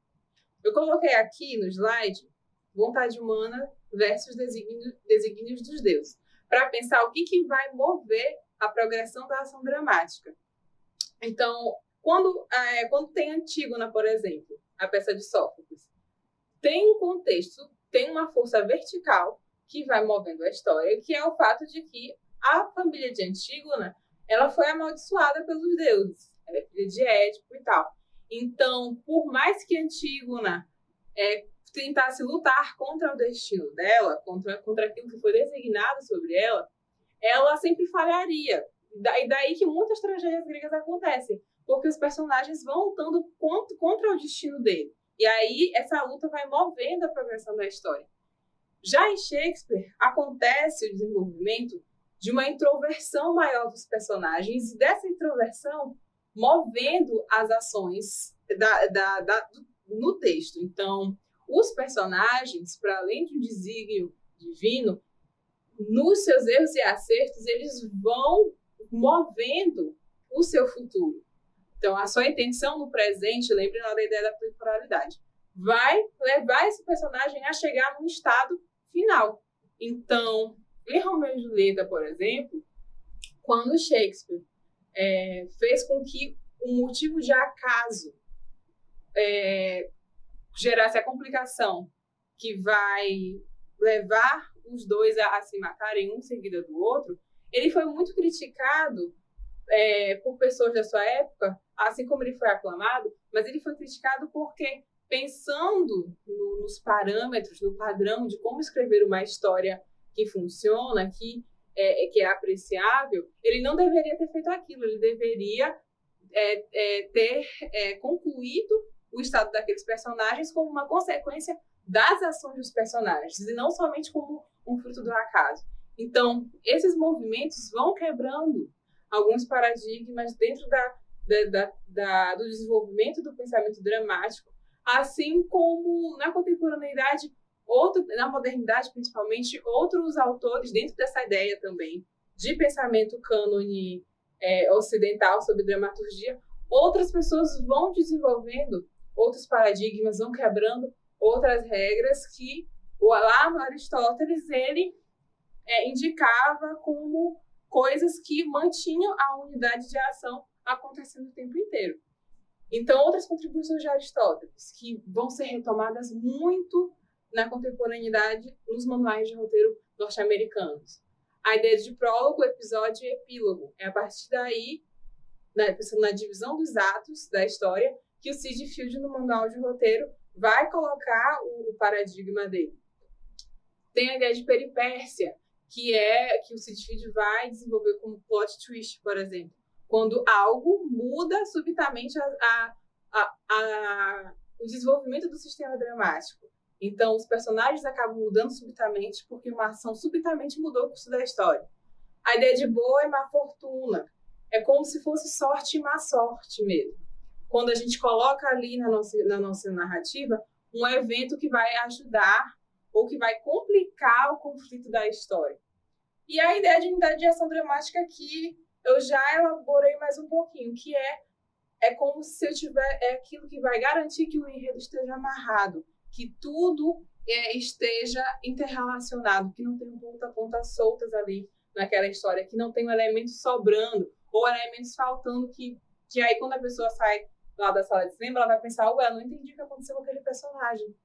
Eu coloquei aqui no slide vontade humana versus desígnios dos deuses, para pensar o que vai mover a progressão da ação dramática. Então, quando tem Antígona, por exemplo, a peça de Sófocles, tem um contexto, tem uma força vertical que vai movendo a história, que é o fato de que a família de Antígona ela foi amaldiçoada pelos deuses. Ela é filha de Édipo e tal. Então, por mais que Antígona tentasse lutar contra o destino dela, contra aquilo que foi designado sobre ela, ela sempre falharia. E daí que muitas tragédias gregas acontecem, porque os personagens vão lutando contra o destino dele. E aí essa luta vai movendo a progressão da história. Já em Shakespeare, acontece o desenvolvimento de uma introversão maior dos personagens e dessa introversão movendo as ações no texto. Então, os personagens, para além de um desígnio divino, nos seus erros e acertos, eles vão movendo o seu futuro. Então, a sua intenção no presente, lembre da ideia da temporalidade, vai levar esse personagem a chegar num estado final. Então, em Romeu e Julieta, por exemplo, quando Shakespeare fez com que um motivo de acaso gerasse a complicação que vai levar os dois a se matarem um seguido do outro, ele foi muito criticado por pessoas da sua época, assim como ele foi aclamado, mas ele foi criticado porque, pensando nos parâmetros, no padrão de como escrever uma história que funciona, que é apreciável, ele não deveria ter feito aquilo, ele deveria ter concluído o estado daqueles personagens como uma consequência das ações dos personagens, e não somente como um fruto do acaso. Então, esses movimentos vão quebrando alguns paradigmas dentro do desenvolvimento do pensamento dramático, assim como na contemporaneidade, na modernidade principalmente, outros autores dentro dessa ideia também de pensamento cânone ocidental sobre dramaturgia, outras pessoas vão desenvolvendo outros paradigmas, vão quebrando outras regras que lá no Aristóteles ele indicava como coisas que mantinham a unidade de ação acontecendo o tempo inteiro. Então, outras contribuições de Aristóteles, que vão ser retomadas muito na contemporaneidade nos manuais de roteiro norte-americanos. A ideia de prólogo, episódio e epílogo. É a partir daí, pensando na divisão dos atos da história, que o Sid Field, no manual de roteiro, vai colocar o paradigma dele. Tem a ideia de peripécia, que o Sid Field vai desenvolver como plot twist, por exemplo. Quando algo muda subitamente o desenvolvimento do sistema dramático. Então, os personagens acabam mudando subitamente porque uma ação subitamente mudou o curso da história. A ideia de boa e má fortuna é como se fosse sorte e má sorte mesmo. Quando a gente coloca ali na nossa narrativa um evento que vai ajudar ou que vai complicar o conflito da história. E a ideia de unidade de ação dramática que eu já elaborei mais um pouquinho, que é como se eu tiver aquilo que vai garantir que o enredo esteja amarrado, que tudo esteja interrelacionado, que não tenha pontas soltas ali naquela história, que não tenha um elemento sobrando ou elementos faltando que aí quando a pessoa sai lá da sala de cinema, ela vai pensar, ué, eu não entendi o que aconteceu com aquele personagem.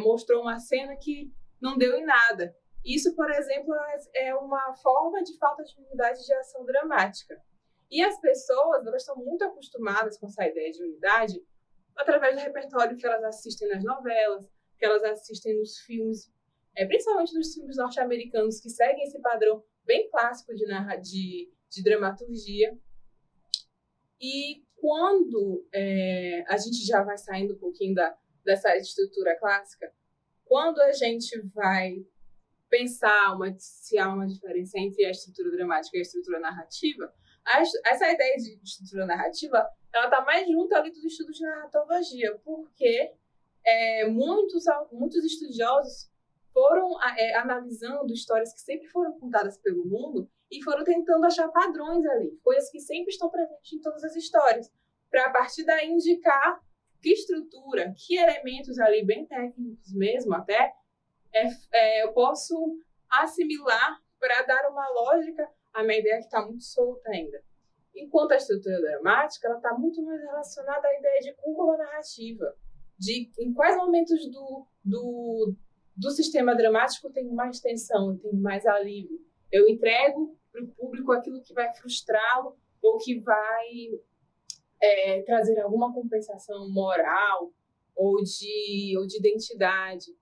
Mostrou uma cena que não deu em nada. Isso, por exemplo, é uma forma de falta de unidade de ação dramática. E as pessoas, elas estão muito acostumadas com essa ideia de unidade através do repertório que elas assistem nas novelas, que elas assistem nos filmes, principalmente nos filmes norte-americanos, que seguem esse padrão bem clássico de dramaturgia. E quando a gente já vai saindo um pouquinho dessa estrutura clássica, quando a gente vai pensar se há uma diferença entre a estrutura dramática e a estrutura narrativa, essa ideia de estrutura narrativa, ela está mais junto ali dos estudos de narratologia, porque muitos estudiosos foram analisando histórias que sempre foram contadas pelo mundo e foram tentando achar padrões ali, coisas que sempre estão presentes em todas as histórias, para a partir daí indicar que estrutura, que elementos ali bem técnicos mesmo até, eu posso assimilar para dar uma lógica a minha ideia que está muito solta ainda. Enquanto a estrutura dramática, ela está muito mais relacionada à ideia de curva narrativa, de em quais momentos do sistema dramático tem mais tensão, tem mais alívio. Eu entrego para o público aquilo que vai frustrá-lo ou que vai trazer alguma compensação moral ou de identidade.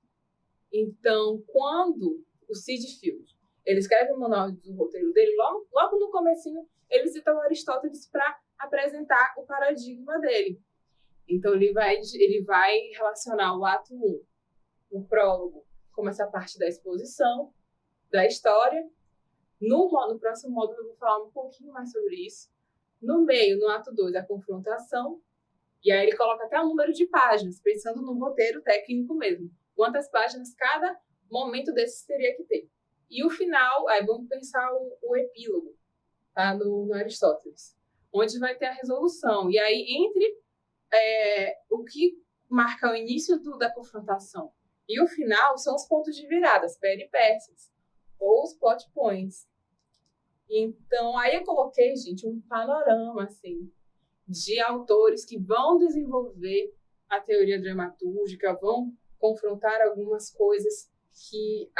Então, quando o Sid Field ele escreve o manual do roteiro dele, logo no comecinho, ele cita o Aristóteles para apresentar o paradigma dele. Então, ele vai relacionar o ato 1, o prólogo, como essa parte da exposição, da história. No próximo módulo, eu vou falar um pouquinho mais sobre isso. No meio, no ato 2, a confrontação. E aí ele coloca até o número de páginas, pensando no roteiro técnico mesmo. Quantas páginas cada momento desses teria que ter. E o final, aí vamos pensar o epílogo, tá? no Aristóteles, onde vai ter a resolução. E aí, entre o que marca o início da confrontação e o final, são os pontos de virada, as peripécias, ou os plot points. Então, aí eu coloquei, gente, um panorama, assim, de autores que vão desenvolver a teoria dramatúrgica, vão confrontar algumas coisas que,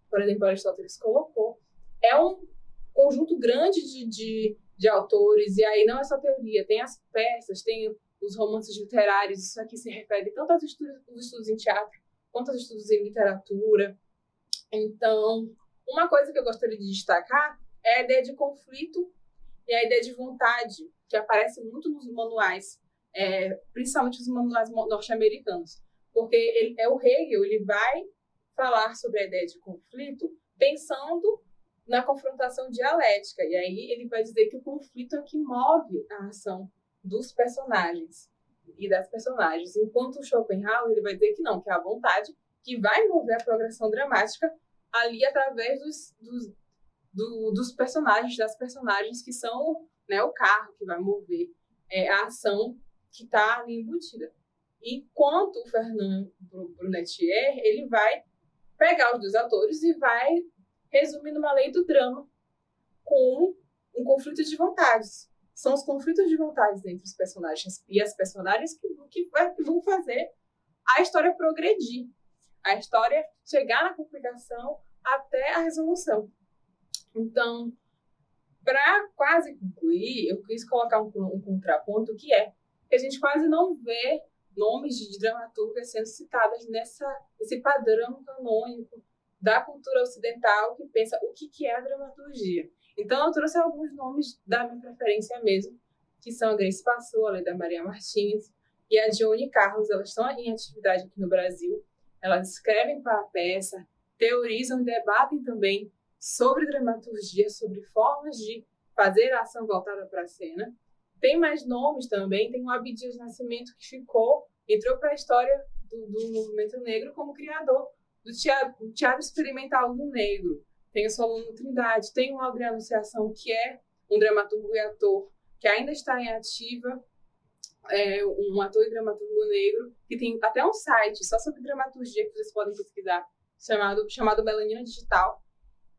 por exemplo, Aristóteles colocou. É um conjunto grande de autores, e aí não é só teoria, tem as peças, tem os romances literários, isso aqui se refere tanto aos estudos em teatro, quanto aos estudos em literatura. Então, uma coisa que eu gostaria de destacar é a ideia de conflito e a ideia de vontade, que aparece muito nos manuais, principalmente os manuais norte-americanos. Porque o Hegel ele vai falar sobre a ideia de conflito pensando na confrontação dialética. E aí ele vai dizer que o conflito é que move a ação dos personagens e das personagens. Enquanto o Schopenhauer ele vai dizer que não, que é a vontade que vai mover a progressão dramática ali através dos personagens, das personagens que são, né, o carro que vai mover a ação que está ali embutida. Enquanto o Fernand Brunetière, ele vai pegar os dois atores e vai resumir numa lei do drama com um conflito de vontades. São os conflitos de vontades entre os personagens e as personagens que vão fazer a história progredir, a história chegar na complicação até a resolução. Então, para quase concluir, eu quis colocar um contraponto que a gente quase não vê nomes de dramaturgas sendo citadas nesse padrão canônico da cultura ocidental que pensa o que é a dramaturgia. Então, eu trouxe alguns nomes da minha preferência mesmo, que são a Grace Passou, a Leda Maria Martins e a Dione Carlos. Elas estão em atividade aqui no Brasil. Elas escrevem para a peça, teorizam e debatem também sobre dramaturgia, sobre formas de fazer a ação voltada para a cena. Tem mais nomes também, tem o Abdias Nascimento, que entrou para a história do movimento negro como criador do teatro experimental do negro. Tem o Solano Trindade, tem o Aldre Anunciação, que é um dramaturgo e ator que ainda está em ativa, um ator e dramaturgo negro, que tem até um site só sobre dramaturgia que vocês podem pesquisar, chamado Melanina Digital.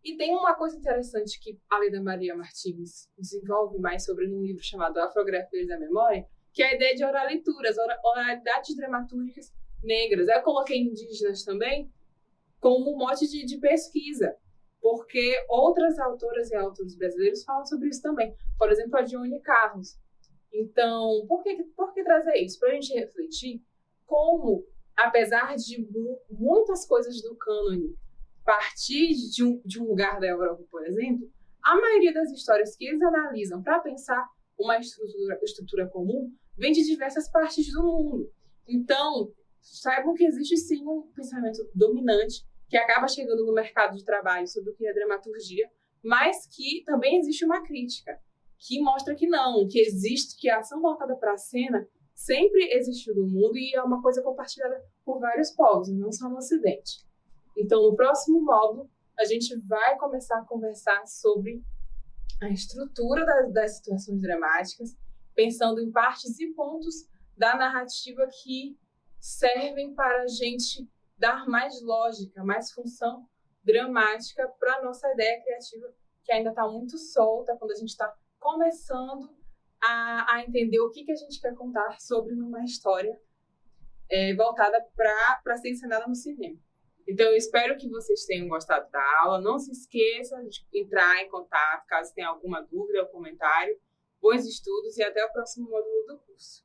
E tem uma coisa interessante que a Leda Maria Martins desenvolve mais sobre num livro chamado Afrografias da Memória, que é a ideia de oralituras, oralidades dramatúrgicas negras. Eu coloquei indígenas também como mote de pesquisa, porque outras autoras e autores brasileiros falam sobre isso também. Por exemplo, a Dione Carlos. Então, por que trazer isso? Para a gente refletir como, apesar de muitas coisas do cânone partir de um lugar da Europa, por exemplo, a maioria das histórias que eles analisam para pensar uma estrutura comum vem de diversas partes do mundo. Então, saibam que existe sim um pensamento dominante que acaba chegando no mercado de trabalho sobre o que é dramaturgia, mas que também existe uma crítica que mostra que não, que existe, que a ação voltada para a cena sempre existiu no mundo e é uma coisa compartilhada por vários povos, não só no Ocidente. Então, no próximo módulo, a gente vai começar a conversar sobre a estrutura das situações dramáticas, pensando em partes e pontos da narrativa que servem para a gente dar mais lógica, mais função dramática para a nossa ideia criativa, que ainda está muito solta quando a gente está começando a entender o que a gente quer contar sobre uma história voltada para ser encenada no cinema. Então, eu espero que vocês tenham gostado da aula. Não se esqueça de entrar em contato caso tenha alguma dúvida ou comentário. Bons estudos e até o próximo módulo do curso.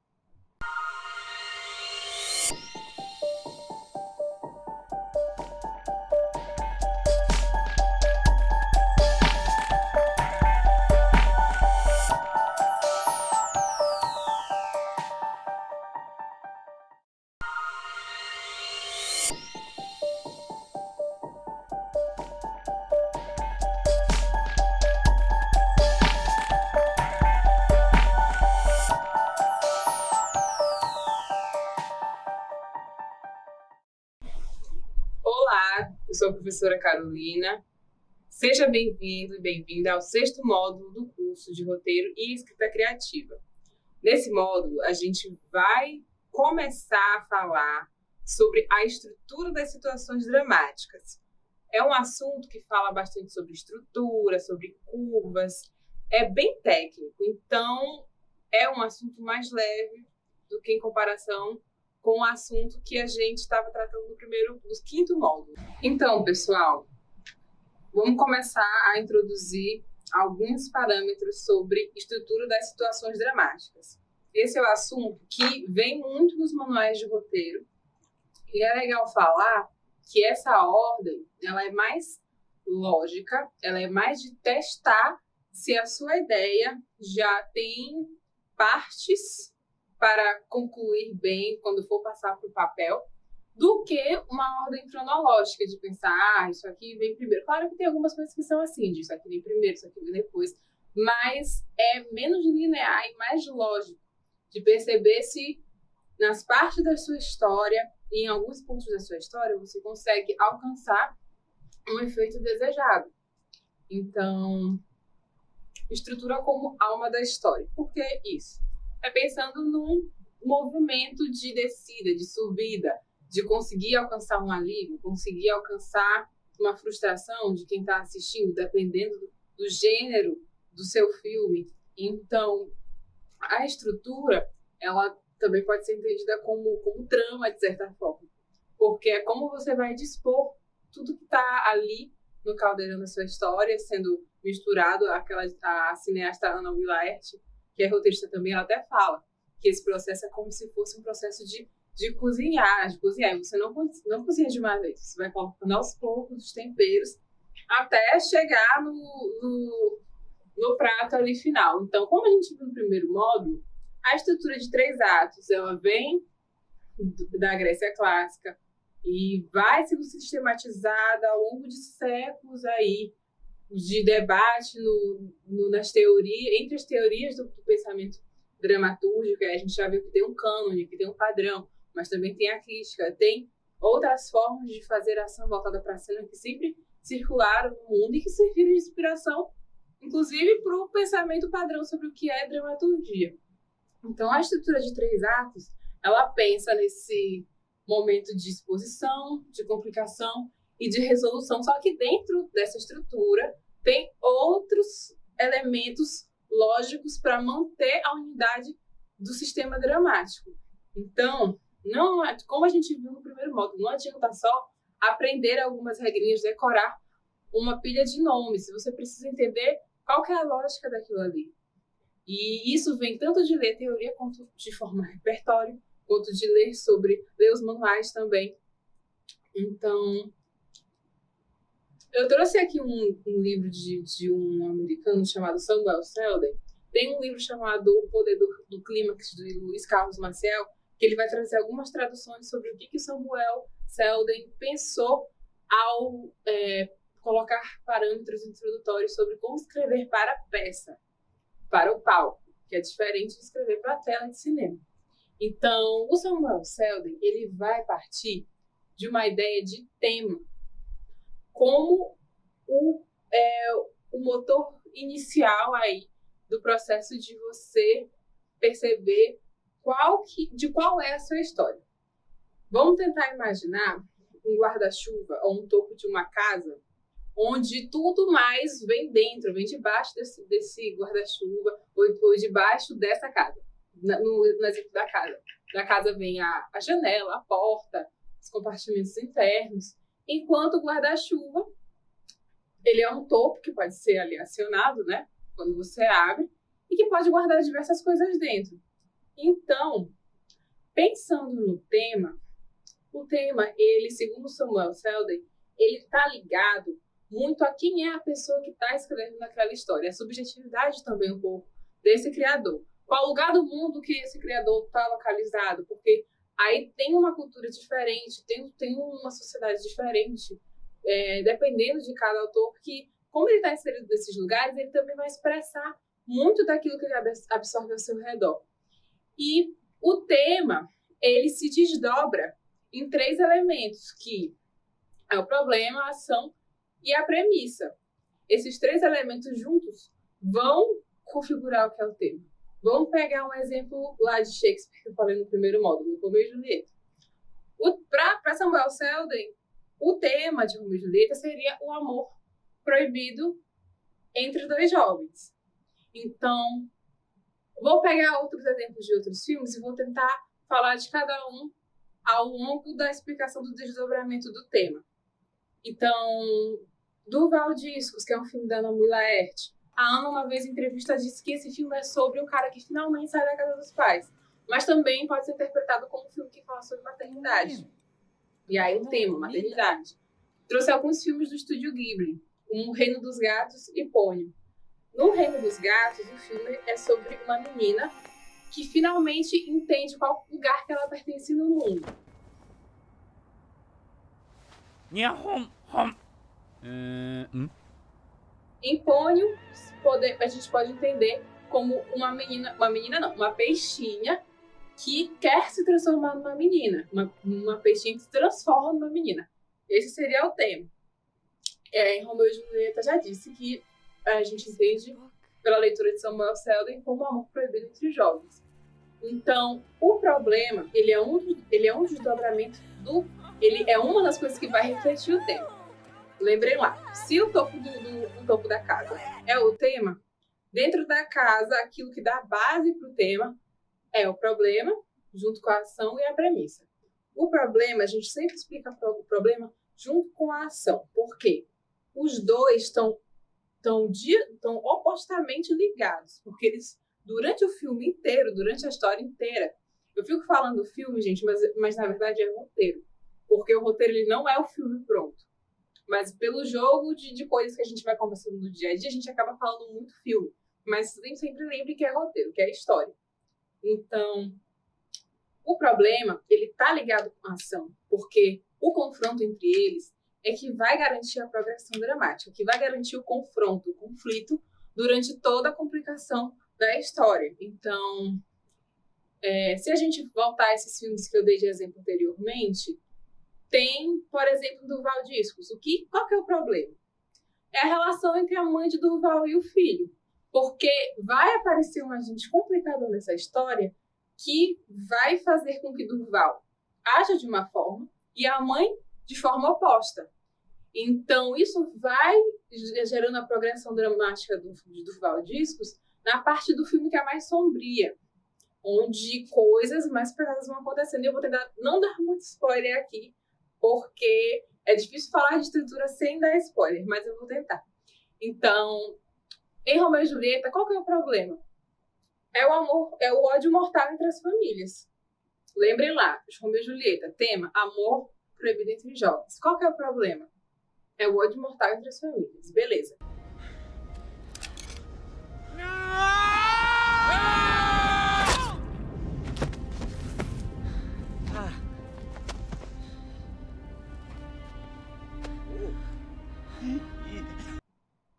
Olá, eu sou a professora Carolina. Seja bem-vindo e bem-vinda ao 6º módulo do curso de Roteiro e Escrita Criativa. Nesse módulo, a gente vai começar a falar sobre a estrutura das situações dramáticas. É um assunto que fala bastante sobre estrutura, sobre curvas, é bem técnico, então é um assunto mais leve do que em comparação com o assunto que a gente estava tratando no 5º módulo. Então, pessoal, vamos começar a introduzir alguns parâmetros sobre estrutura das situações dramáticas. Esse é o assunto que vem muito nos manuais de roteiro e é legal falar que essa ordem ela é mais lógica, ela é mais de testar se a sua ideia já tem partes para concluir bem quando for passar para o papel, do que uma ordem cronológica de pensar, isso aqui vem primeiro. Claro que tem algumas coisas que são assim, isso aqui vem primeiro, isso aqui vem depois, mas é menos linear e mais lógico de perceber se nas partes da sua história e em alguns pontos da sua história você consegue alcançar um efeito desejado. Então, estrutura como alma da história. Por que isso? É pensando num movimento de descida, de subida, de conseguir alcançar um alívio, conseguir alcançar uma frustração de quem está assistindo, dependendo do gênero do seu filme. Então, a estrutura, ela também pode ser entendida como trama, de certa forma, porque é como você vai dispor tudo que está ali no caldeirão da sua história, sendo misturado. A cineasta Ana Willaert, que é roteirista também, ela até fala que esse processo é como se fosse um processo de cozinhar. E você não cozinha de uma vez, você vai colocando aos poucos os temperos até chegar no prato ali final. Então, como a gente viu no primeiro módulo, a estrutura de 3 atos, ela vem da Grécia clássica e vai sendo sistematizada ao longo de séculos aí, de debate nas teorias, entre as teorias do pensamento dramatúrgico. A gente já viu que tem um cânone, que tem um padrão, mas também tem a crítica, tem outras formas de fazer ação voltada para a cena que sempre circularam no mundo e que serviram de inspiração, inclusive para o pensamento padrão sobre o que é dramaturgia. Então, a estrutura de 3 atos, ela pensa nesse momento de exposição, de complicação e de resolução, só que dentro dessa estrutura tem outros elementos lógicos para manter a unidade do sistema dramático. Então, não, como a gente viu no primeiro módulo, não adianta só aprender algumas regrinhas, decorar uma pilha de nomes. Você precisa entender qual que é a lógica daquilo ali. E isso vem tanto de ler teoria quanto de formar repertório, quanto de ler os manuais também. Então, eu trouxe aqui um livro de um americano chamado Samuel Selden. Tem um livro chamado O Poder do Clímax, do Luiz Carlos Maciel, que ele vai trazer algumas traduções sobre o que Samuel Selden pensou ao colocar parâmetros introdutórios sobre como escrever para a peça, para o palco, que é diferente de escrever para a tela de cinema. Então, o Samuel Selden, ele vai partir de uma ideia de tema, como o motor inicial aí do processo de você perceber de qual é a sua história. Vamos tentar imaginar um guarda-chuva ou um topo de uma casa onde tudo mais vem dentro, vem debaixo desse guarda-chuva ou debaixo dessa casa, no exemplo da casa. Da casa vem a janela, a porta, os compartimentos internos, enquanto o guarda-chuva, ele é um topo que pode ser ali acionado, né, quando você abre, e que pode guardar diversas coisas dentro. Então, pensando no tema, o tema, ele, segundo Samuel Selden, ele está ligado muito a quem é a pessoa que está escrevendo naquela história, a subjetividade também um pouco desse criador. Qual lugar do mundo que esse criador está localizado? Porque aí tem uma cultura diferente, tem uma sociedade diferente, dependendo de cada autor, que, como ele está inserido nesses lugares, ele também vai expressar muito daquilo que ele absorve ao seu redor. E o tema, ele se desdobra em 3 elementos, que é o problema, a ação e a premissa. Esses 3 elementos juntos vão configurar o que é o tema. Vamos pegar um exemplo lá de Shakespeare, que eu falei no primeiro módulo, Romeu e Julieta. Para Samuel Selden, o tema de Romeu e Julieta seria o amor proibido entre 2 jovens. Então, vou pegar outros exemplos de outros filmes e vou tentar falar de cada um ao longo da explicação do desdobramento do tema. Então, Durval Discos, que é um filme da Ana Mui Laerte. A Ana, uma vez em entrevista, disse que esse filme é sobre um cara que finalmente sai da casa dos pais. Mas também pode ser interpretado como um filme que fala sobre maternidade. E aí o tema, maternidade. Trouxe alguns filmes do estúdio Ghibli, O Reino dos Gatos e Pônio. No Reino dos Gatos, o filme é sobre uma menina que finalmente entende qual lugar que ela pertence no mundo. Em Pônio, a gente pode entender como uma peixinha que quer se transformar numa menina. Uma peixinha que se transforma numa menina. Esse seria o tema. Em Romeu e Julieta já disse que a gente entende, pela leitura de Samuel Selden, como amor proibido entre jovens. Então, o problema, ele é um desdobramento ele é uma das coisas que vai refletir o tema. Lembrem lá, se o topo o topo da casa é o tema, dentro da casa, aquilo que dá base para o tema é o problema, junto com a ação e a premissa. O problema, a gente sempre explica o problema junto com a ação. Por quê? Os dois estão opostamente ligados, porque eles, durante o filme inteiro, durante a história inteira, eu fico falando filme, gente, mas na verdade é roteiro, porque o roteiro ele não é o filme pronto, mas pelo jogo de coisas que a gente vai conversando no dia a dia, a gente acaba falando muito filme, mas sempre lembre que é roteiro, que é história. Então, o problema, ele tá ligado com a ação, porque o confronto entre eles é que vai garantir a progressão dramática, que vai garantir o confronto, o conflito, durante toda a complicação da história. Então, se a gente voltar a esses filmes que eu dei de exemplo anteriormente, tem, por exemplo, Durval Discos. Qual que é o problema? É a relação entre a mãe de Durval e o filho. Porque vai aparecer um agente complicador nessa história que vai fazer com que Durval haja de uma forma e a mãe de forma oposta. Então, isso vai gerando a progressão dramática de Durval Discos na parte do filme que é mais sombria, onde coisas mais pesadas vão acontecendo. E eu vou tentar não dar muito spoiler aqui, porque é difícil falar de estrutura sem dar spoiler, mas eu vou tentar. Então, em Romeu e Julieta, qual que é o problema? É o amor, é o ódio mortal entre as famílias. Lembrem lá, Romeu e Julieta, tema, amor proibido entre jovens. Qual que é o problema? É o ódio mortal entre as famílias. Beleza.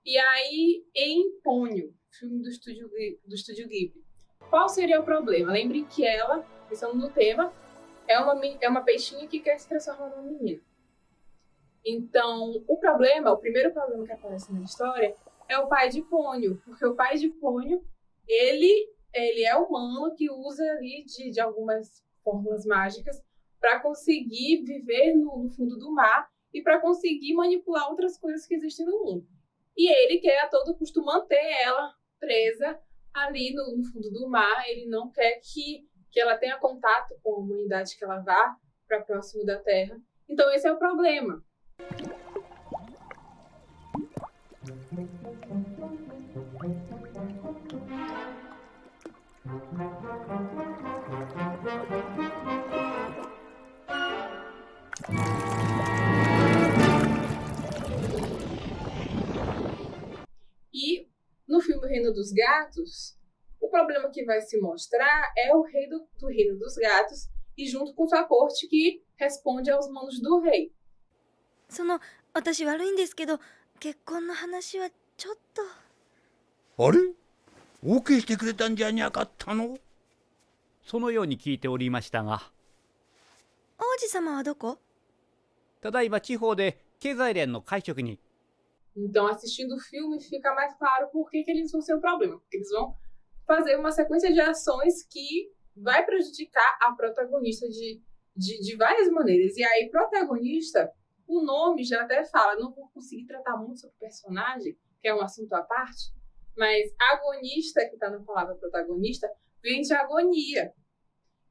E aí, em Ponyo, filme do Estúdio Ghibli, qual seria o problema? Lembre que ela, pensando no tema, é uma peixinha que quer se transformar numa menina. Então, o primeiro problema que aparece na história é o pai de Ponyo, porque o pai de Ponyo, ele é humano que usa ali de algumas fórmulas mágicas para conseguir viver no fundo do mar e para conseguir manipular outras coisas que existem no mundo. E ele quer a todo custo manter ela presa ali no fundo do mar. Ele não quer que ela tenha contato com a humanidade, que ela vá para próximo da Terra. Então esse é o problema. E no filme Reino dos Gatos, o problema que vai se mostrar é o rei do Reino dos Gatos e junto com sua corte que responde aos manos do rei. 私悪いんですけど、結婚の話はちょっと。あれ ?OK してくれたんじゃにゃかったの？そのように聞いておりましたが。王子様はどこ？ただいま地方で経済連の会食に。Então, assistindo o filme, fica mais claro por que eles vão ser o problema. Porque eles vão fazer uma sequência de ações que vai prejudicar a protagonista de várias maneiras. E aí, protagonista, o nome já até fala, não vou conseguir tratar muito sobre o personagem, que é um assunto à parte, mas agonista, que está na palavra protagonista, vem de agonia.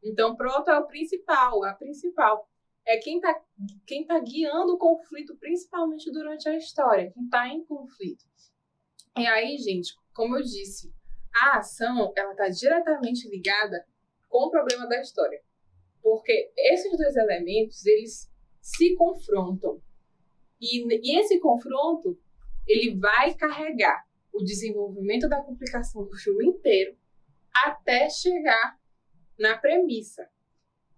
Então, proto é o principal, a principal. É quem tá guiando o conflito, principalmente durante a história, quem está em conflito. E aí, gente, como eu disse, a ação ela está diretamente ligada com o problema da história. Porque esses dois elementos, eles se confrontam. E esse confronto, ele vai carregar o desenvolvimento da complicação do filme inteiro até chegar na premissa.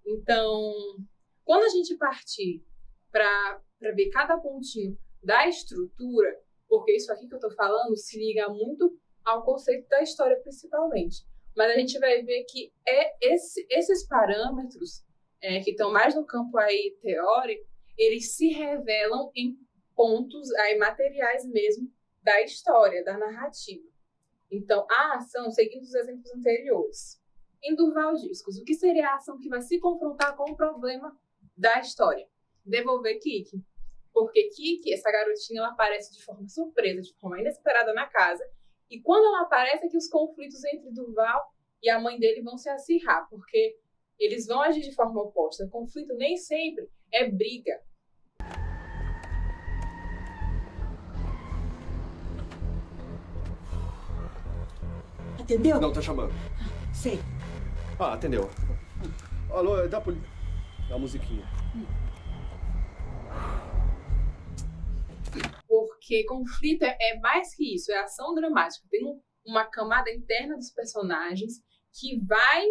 Então, quando a gente partir para ver cada pontinho da estrutura, porque isso aqui que eu estou falando se liga muito ao conceito da história principalmente, mas a gente vai ver que esses parâmetros que estão mais no campo aí teórico, eles se revelam em pontos aí materiais mesmo da história, da narrativa. Então, a ação, seguindo os exemplos anteriores, em Durval Discos, o que seria a ação que vai se confrontar com o problema da história? Devolver Kiki. Porque Kiki, essa garotinha, ela aparece de forma surpresa, de forma inesperada na casa. E quando ela aparece, é que os conflitos entre Durval e a mãe dele vão se acirrar, porque eles vão agir de forma oposta. O conflito nem sempre é briga. Atendeu? Não, tá chamando. Sei. Ah, atendeu. Alô, é da polícia. Dá a musiquinha. Porque conflito é mais que isso, é ação dramática. Tem uma camada interna dos personagens que vai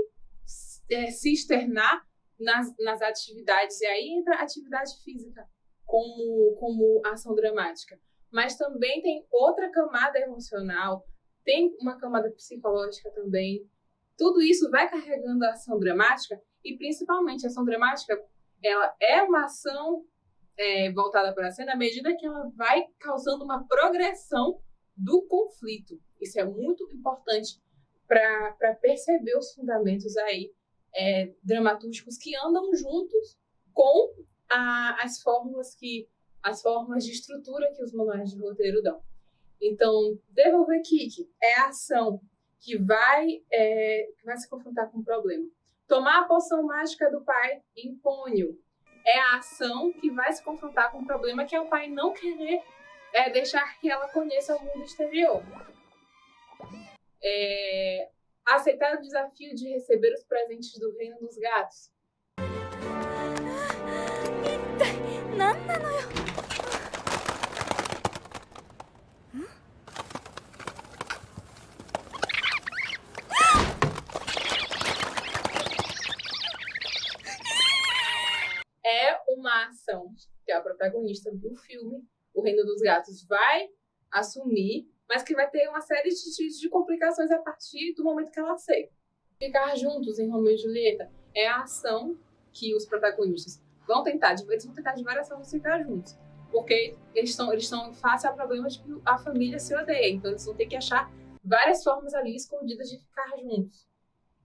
se externar nas atividades. E aí entra a atividade física como ação dramática. Mas também tem outra camada emocional, tem uma camada psicológica também. Tudo isso vai carregando a ação dramática e, principalmente, a ação dramática ela é uma ação voltada para a cena à medida que ela vai causando uma progressão do conflito. Isso é muito importante para perceber os fundamentos aí dramatúrgicos que andam juntos com as fórmulas que as formas de estrutura que os manuais de roteiro dão. Então, devolver kick é a ação que vai se confrontar com o problema. Tomar a poção mágica do pai em Ponyo é a ação que vai se confrontar com o problema que é o pai não querer deixar que ela conheça o mundo exterior. Aceitar o desafio de receber os presentes do Reino dos Gatos. 何なのよ。É uma ação que a protagonista do filme, O Reino dos Gatos, vai assumir, mas que vai ter uma série de complicações a partir do momento que ela aceita. Ficar juntos em Romeu e Julieta é a ação que os protagonistas vão tentar de várias formas ficar juntos, porque eles estão face a problemas de que a família se odeia, então eles vão ter que achar várias formas ali escondidas de ficar juntos.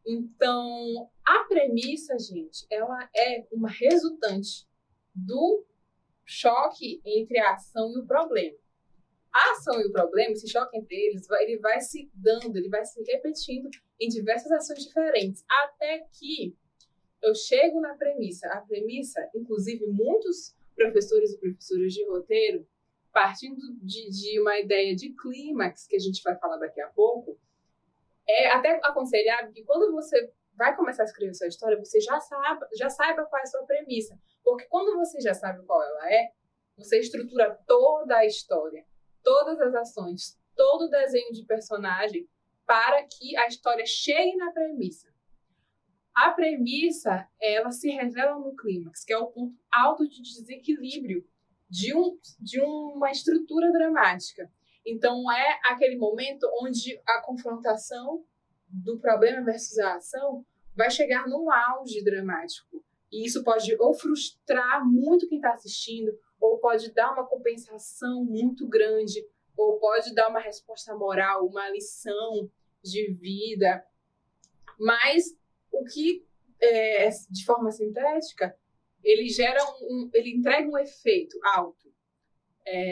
Então, a premissa, gente, ela é uma resultante do choque entre a ação e o problema. A ação e o problema, esse choque entre eles, ele vai se dando, ele vai se repetindo em diversas ações diferentes, até que eu chego na premissa. A premissa, inclusive, muitos professores e professoras de roteiro, partindo de uma ideia de clímax, que a gente vai falar daqui a pouco, é até aconselhável que quando você vai começar a escrever sua história, você já saiba qual é a sua premissa. Porque quando você já sabe qual ela é, você estrutura toda a história, todas as ações, todo o desenho de personagem para que a história chegue na premissa. A premissa, ela se revela no clímax, que é o ponto alto de desequilíbrio de uma estrutura dramática. Então, é aquele momento onde a confrontação do problema versus a ação vai chegar num auge dramático. E isso pode ou frustrar muito quem está assistindo, ou pode dar uma compensação muito grande, ou pode dar uma resposta moral, uma lição de vida. Mas o que, de forma sintética, ele entrega um efeito alto,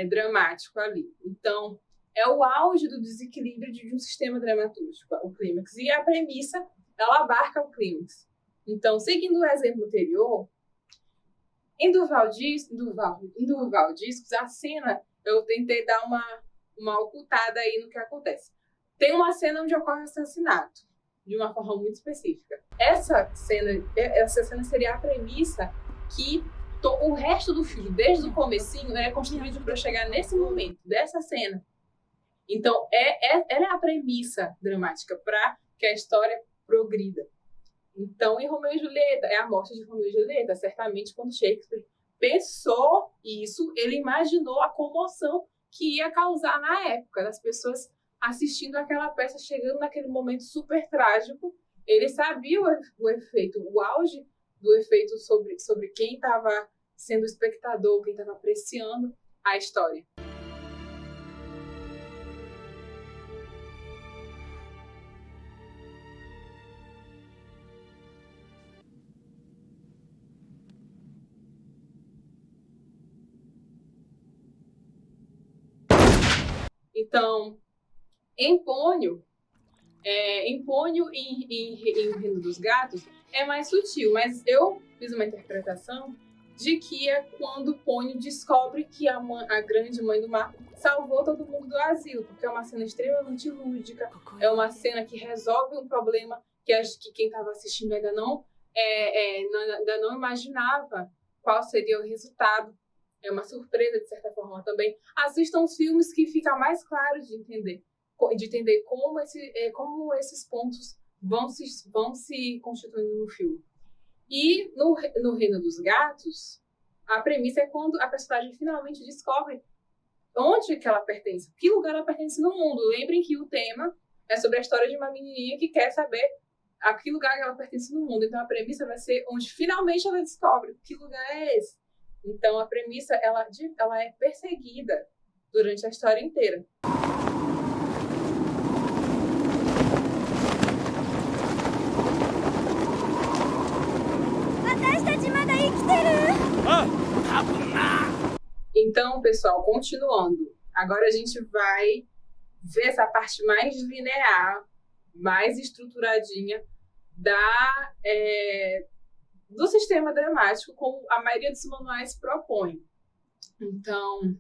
dramático ali. Então, é o auge do desequilíbrio de um sistema dramatúrgico, o clímax. E a premissa, ela abarca o clímax. Então, seguindo o exemplo anterior, em Durval Discos, a cena, eu tentei dar uma ocultada aí no que acontece. Tem uma cena onde ocorre o assassinato, de uma forma muito específica. Essa cena seria a premissa que o resto do filme, desde o comecinho, é construído para chegar nesse momento, dessa cena. Então, ela é a premissa dramática para que a história progrida. Então, em Romeu e Julieta, é a morte de Romeu e Julieta. Certamente, quando Shakespeare pensou isso, ele imaginou a comoção que ia causar na época, das pessoas assistindo aquela peça, chegando naquele momento super trágico. Ele sabia o efeito, o auge do efeito sobre quem estava sendo espectador, quem estava apreciando a história. Então, em Ponyo, em Reino dos Gatos, é mais sutil, mas eu fiz uma interpretação de que é quando Ponyo descobre que a grande mãe do mar salvou todo mundo do asilo, porque é uma cena extremamente lúdica, é uma cena que resolve um problema que acho que quem estava assistindo ainda não imaginava qual seria o resultado. É uma surpresa, de certa forma, também. Assistam os filmes que fica mais claro de entender como esses pontos vão se constituindo no filme. E no Reino dos Gatos, a premissa é quando a personagem finalmente descobre onde que ela pertence, que lugar ela pertence no mundo. Lembrem que o tema é sobre a história de uma menininha que quer saber a que lugar ela pertence no mundo. Então, a premissa vai ser onde finalmente ela descobre que lugar é esse. Então, a premissa ela é perseguida durante a história inteira. Então, pessoal, continuando. Agora a gente vai ver essa parte mais linear, mais estruturadinha do sistema dramático, como a maioria dos manuais propõe. Então,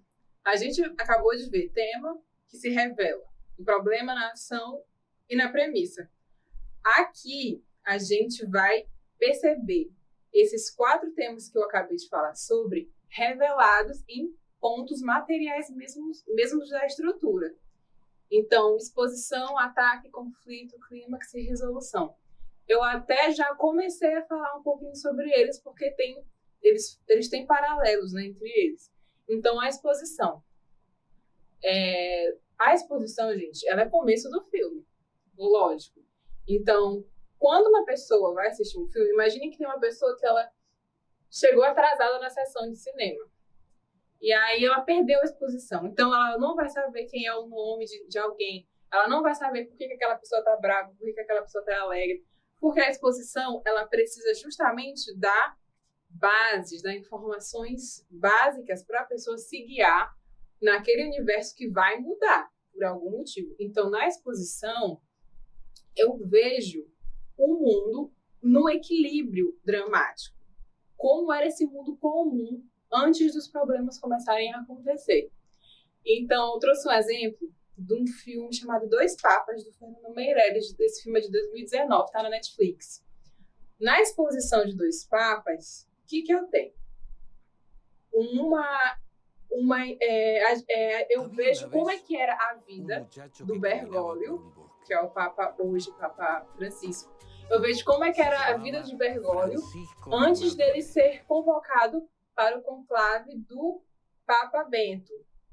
a gente acabou de ver tema que se revela, o problema na ação e na premissa. Aqui, a gente vai perceber esses 4 temas que eu acabei de falar sobre, revelados em pontos materiais mesmos da estrutura. Então, exposição, ataque, conflito, clímax e resolução. Eu até já comecei a falar um pouquinho sobre eles, porque eles têm paralelos, né, entre eles. Então, a exposição. A exposição, gente, ela é começo do filme, lógico. Então, quando uma pessoa vai assistir um filme, imagine que tem uma pessoa que ela chegou atrasada na sessão de cinema. E aí ela perdeu a exposição. Então, ela não vai saber quem é o nome de alguém. Ela não vai saber por que aquela pessoa está brava, por que aquela pessoa está alegre. Porque a exposição, ela precisa justamente dar bases, dar informações básicas para a pessoa se guiar naquele universo que vai mudar, por algum motivo. Então, na exposição, eu vejo o mundo no equilíbrio dramático. Como era esse mundo comum antes dos problemas começarem a acontecer. Então, eu trouxe um exemplo de um filme chamado Dois Papas, do Fernando Meirelles, desse filme é de 2019, está na Netflix. Na exposição de Dois Papas, o que eu tenho? Eu vejo como é que era a vida do Bergoglio, que é o Papa hoje, Papa Francisco. Eu vejo como é que era a vida de Bergoglio antes dele ser convocado para o conclave do Papa Bento.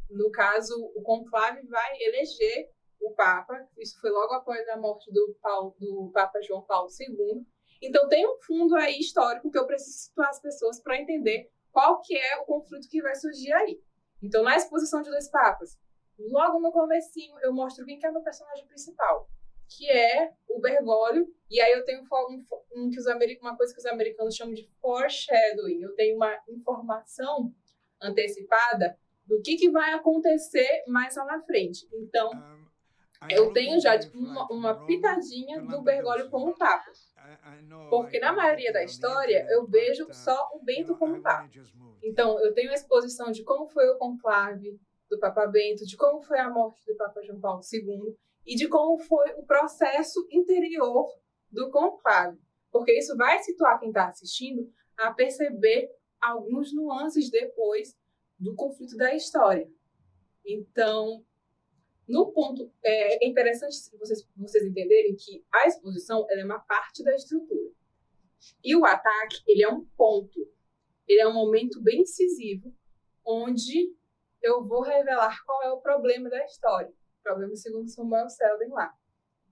No caso, o conclave vai eleger o Papa. Isso foi logo após a morte do Papa João Paulo II. Então, tem um fundo aí histórico que eu preciso situar as pessoas para entender qual que é o conflito que vai surgir aí. Então, na exposição de Dois Papas, logo no comecinho, eu mostro quem que é o meu personagem principal, que é o Bergoglio. E aí eu tenho uma coisa que os americanos chamam de foreshadowing. Eu tenho uma informação antecipada do que vai acontecer mais lá na frente. Então, eu tenho já uma pitadinha do Bergoglio como Papa. Porque na maioria da história, eu vejo só o Bento como Papa. Então, eu tenho a exposição de como foi o conclave do Papa Bento, de como foi a morte do Papa João Paulo II e de como foi o processo interior do conclave. Porque isso vai situar quem está assistindo a perceber alguns nuances depois do conflito da história. Então, no ponto, é interessante vocês entenderem que a exposição ela é uma parte da estrutura. E o ataque, ele é um ponto, ele é um momento bem incisivo, onde eu vou revelar qual é o problema da história. O problema segundo Samuel Selden lá.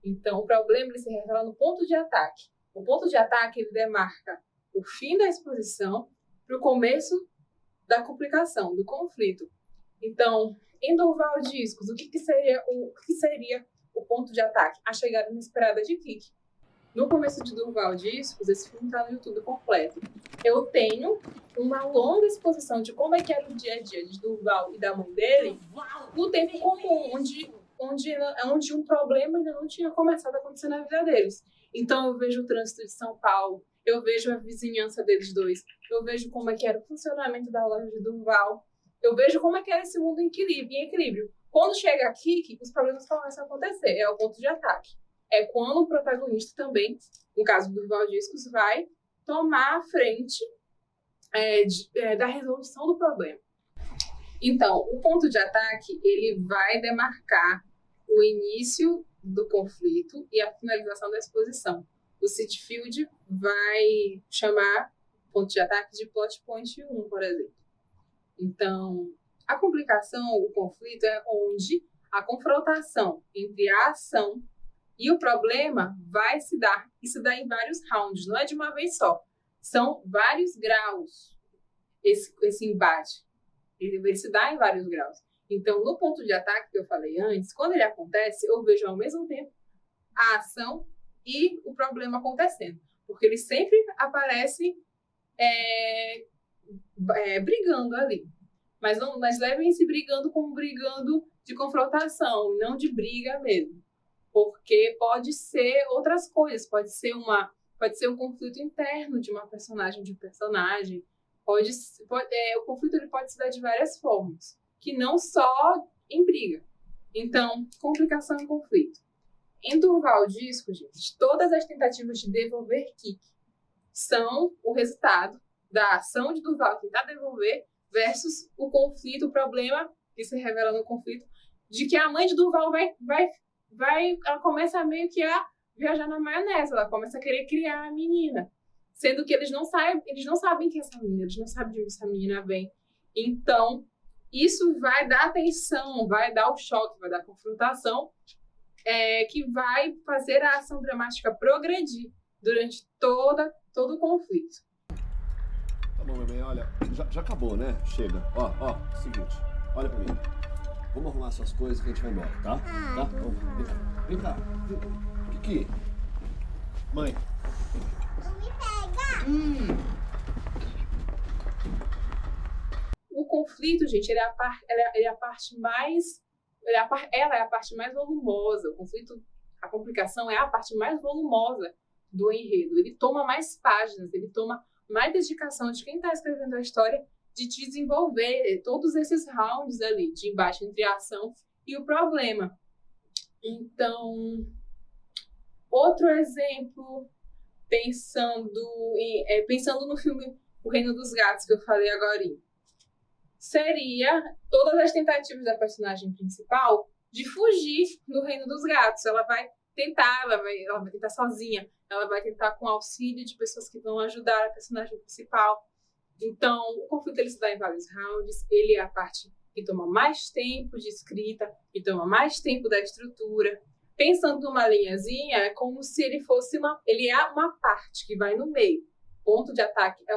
Então, o problema ele se revela no ponto de ataque. O ponto de ataque ele demarca o fim da exposição para o começo da complicação, do conflito. Então, em Durval Discos, o que seria o ponto de ataque? A chegada inesperada de Kiki. No começo de Durval Discos, esse filme está no YouTube completo. Eu tenho uma longa exposição de como é que era o dia a dia de Durval e da mãe dele no tempo comum, onde um problema ainda não tinha começado a acontecer na vida deles. Então, eu vejo o trânsito de São Paulo, eu vejo a vizinhança deles dois, eu vejo como é que era o funcionamento da loja de Durval, eu vejo como é que era esse mundo em equilíbrio. Quando chega aqui, os problemas começam a acontecer, é o ponto de ataque. É quando o protagonista também, no caso do Durval Discos, vai tomar a frente da resolução do problema. Então, o ponto de ataque, ele vai demarcar o início do conflito e a finalização da exposição. O Sitfield vai chamar o ponto de ataque de plot point 1, por exemplo. Então, a complicação, o conflito é onde a confrontação entre a ação e o problema vai se dar. E se dá em vários rounds, não é de uma vez só. São vários graus esse embate. Ele se dá em vários graus. Então, no ponto de ataque que eu falei antes, quando ele acontece, eu vejo ao mesmo tempo a ação e o problema acontecendo. Porque eles sempre aparecem brigando ali. Mas levem-se brigando como brigando de confrontação, não de briga mesmo. Porque pode ser outras coisas, pode ser um conflito interno de uma personagem, de um personagem. O conflito ele pode se dar de várias formas, que não só em briga. Então, complicação e conflito. Em Durval Disco, gente, todas as tentativas de devolver Kiki são o resultado da ação de Durval tentar devolver versus o conflito, o problema que se revela no conflito, de que a mãe de Durval ela começa meio que a viajar na maionese, ela começa a querer criar a menina, sendo que eles não sabem quem é essa menina, eles não sabem de onde essa menina vem. Então, isso vai dar tensão, vai dar o choque, vai dar a confrontação, que vai fazer a ação dramática progredir durante todo o conflito. Tá bom, meu bem, olha, já acabou, né? Chega. Seguinte, olha pra mim. Vamos arrumar suas coisas que a gente vai embora, tá? Tá? Vamos, vem cá. Kiki. Mãe. O conflito, gente, ela é a parte mais volumosa. O conflito, a complicação é a parte mais volumosa do enredo. Ele toma mais páginas, ele toma mais dedicação de quem está escrevendo a história de desenvolver todos esses rounds ali de embate entre a ação e o problema. Então, outro exemplo, pensando no filme O Reino dos Gatos, que eu falei agora, seria todas as tentativas da personagem principal de fugir do Reino dos Gatos. Ela vai tentar sozinha, ela vai tentar com auxílio de pessoas que vão ajudar a personagem principal. Então, o conflito ele se dá em vários rounds, ele é a parte que toma mais tempo de escrita, que toma mais tempo da estrutura. Pensando numa linhazinha, é como se ele fosse ele é uma parte que vai no meio. Ponto de ataque é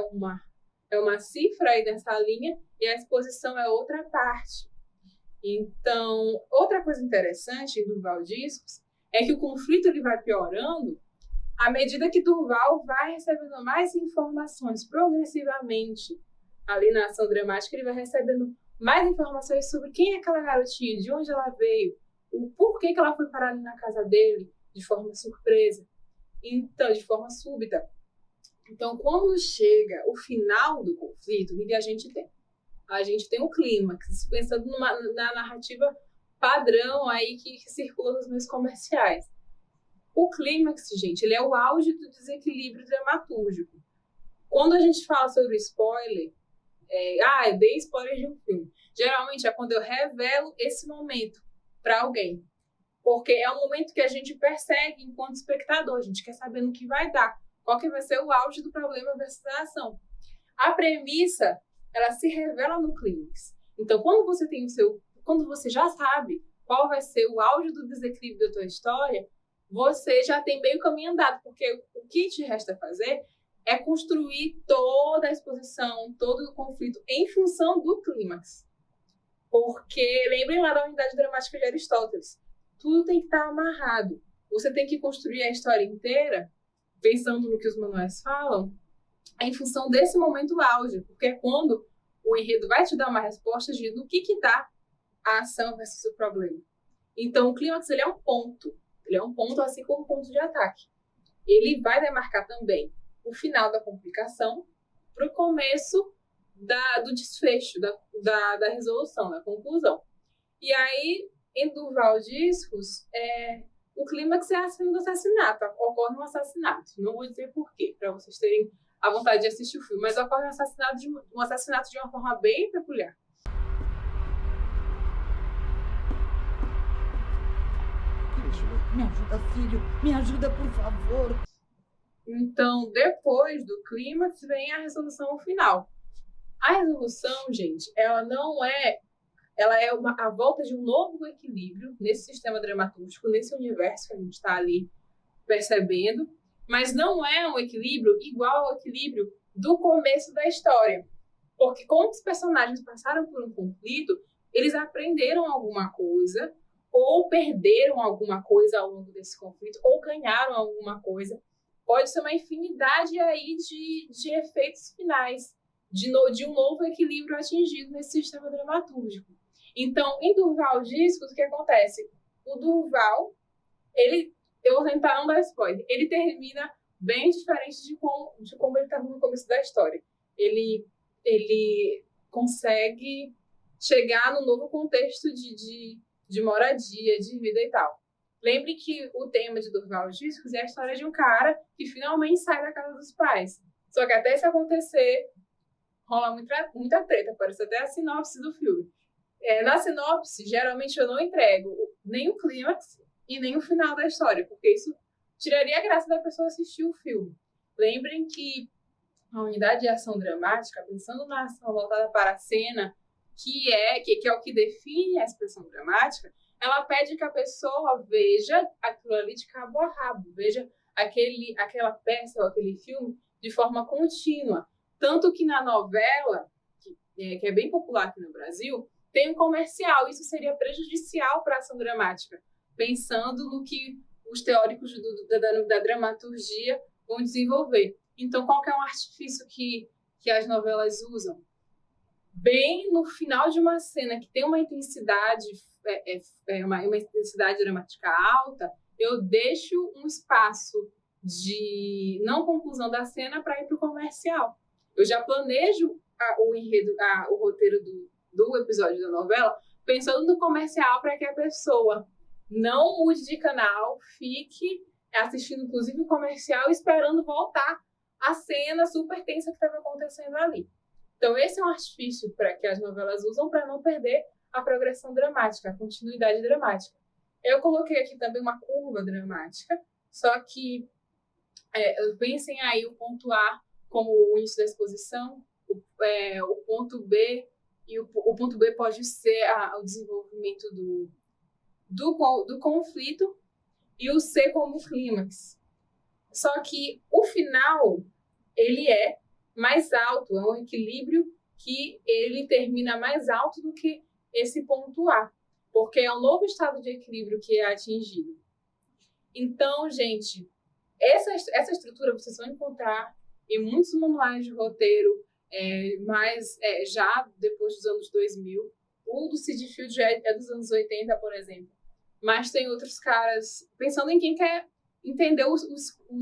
uma cifra aí dessa linha e a exposição é outra parte. Então, outra coisa interessante do Durval Discos é que o conflito ele vai piorando à medida que Durval vai recebendo mais informações progressivamente. Ali na ação dramática, ele vai recebendo mais informações sobre quem é aquela garotinha, de onde ela veio, o porquê que ela foi parar ali na casa dele de forma surpresa, então, de forma súbita. Então, quando chega o final do conflito, o que a gente tem? A gente tem o clímax, pensando na narrativa padrão aí que circula nos meios comerciais. O clímax, gente, ele é o auge do desequilíbrio dramatúrgico. Quando a gente fala sobre spoiler, eu dei spoiler de um filme. Geralmente é quando eu revelo esse momento para alguém. Porque é o momento que a gente persegue enquanto espectador. A gente quer saber no que vai dar. Qual que vai ser o auge do problema versus a ação. A premissa, ela se revela no clímax. Então, quando você já sabe qual vai ser o auge do desequilíbrio da tua história, você já tem meio caminho andado, porque o que te resta fazer é construir toda a exposição, todo o conflito em função do clímax. Porque, lembrem lá da unidade dramática de Aristóteles, tudo tem que estar amarrado. Você tem que construir a história inteira, pensando no que os manuais falam, em função desse momento auge, porque é quando o enredo vai te dar uma resposta do que dá a ação versus o problema. Então, o clímax ele é um ponto. Ele é um ponto, assim como um ponto de ataque. Ele vai demarcar também o final da complicação para o começo do desfecho, da resolução, da conclusão. E aí, em Durval Discos, o clímax é a cena do assassinato. Ocorre um assassinato. Não vou dizer por quê, para vocês terem a vontade de assistir o filme, mas ocorre um assassinato de uma forma bem peculiar. Me ajuda, filho. Me ajuda, por favor. Então, depois do clímax, vem a resolução final. A resolução, gente, ela é a volta de um novo equilíbrio nesse sistema dramatúrgico, nesse universo que a gente está ali percebendo, mas não é um equilíbrio igual ao equilíbrio do começo da história. Porque como os personagens passaram por um conflito, eles aprenderam alguma coisa, ou perderam alguma coisa ao longo desse conflito, ou ganharam alguma coisa. Pode ser uma infinidade aí de efeitos finais. de um novo equilíbrio atingido nesse sistema dramatúrgico. Então, em Durval Discos, o que acontece? O Durval, eu vou tentar não dar spoiler, ele termina bem diferente de como ele estava no começo da história. Ele consegue chegar no novo contexto de moradia, de vida e tal. Lembre que o tema de Durval Discos é a história de um cara que finalmente sai da casa dos pais. Só que até isso acontecer, rola muita treta, parece até a sinopse do filme. Na sinopse, geralmente eu não entrego nem o clímax e nem o final da história, porque isso tiraria a graça da pessoa assistir o filme. Lembrem que a unidade de ação dramática, pensando na ação voltada para a cena, que é o que define a expressão dramática, ela pede que a pessoa veja aquilo ali de cabo a rabo, veja aquela peça ou aquele filme de forma contínua. Tanto que na novela, que é bem popular aqui no Brasil, tem um comercial. Isso seria prejudicial para a ação dramática, pensando no que os teóricos da dramaturgia vão desenvolver. Então, qual que é um artifício que as novelas usam? Bem no final de uma cena que tem uma intensidade, uma intensidade dramática alta, eu deixo um espaço de não conclusão da cena para ir para o comercial. Eu já planejo o enredo, o roteiro do episódio da novela, pensando no comercial para que a pessoa não mude de canal, fique assistindo inclusive o comercial, esperando voltar a cena super tensa que estava acontecendo ali. Então esse é um artifício que as novelas usam para não perder a progressão dramática, a continuidade dramática. Eu coloquei aqui também uma curva dramática, só que pensem aí o ponto A como o início da exposição, o ponto B, e o ponto B pode ser o desenvolvimento do conflito, e o C como clímax. Só que o final, ele é mais alto, é um equilíbrio que ele termina mais alto do que esse ponto A, porque é um novo estado de equilíbrio que é atingido. Então, gente, essa estrutura vocês vão encontrar em muitos manuais de roteiro, mas já depois dos anos 2000. O do Sid Field é dos anos 80, por exemplo. Mas tem outros caras, pensando em quem quer entender o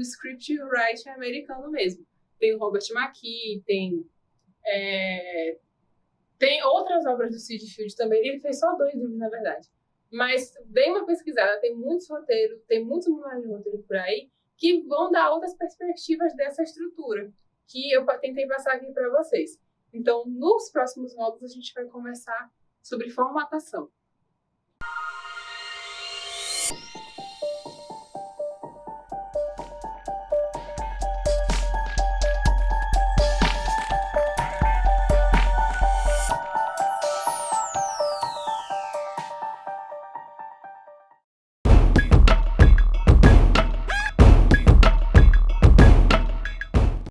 script writing americano mesmo. Tem o Robert McKee, tem outras obras do Sid Field também. Ele fez só 2 livros, na verdade. Mas dei uma pesquisada, tem muitos roteiros, tem muitos manuais de roteiro por aí que vão dar outras perspectivas dessa estrutura, que eu tentei passar aqui para vocês. Então, nos próximos módulos, a gente vai conversar sobre formatação.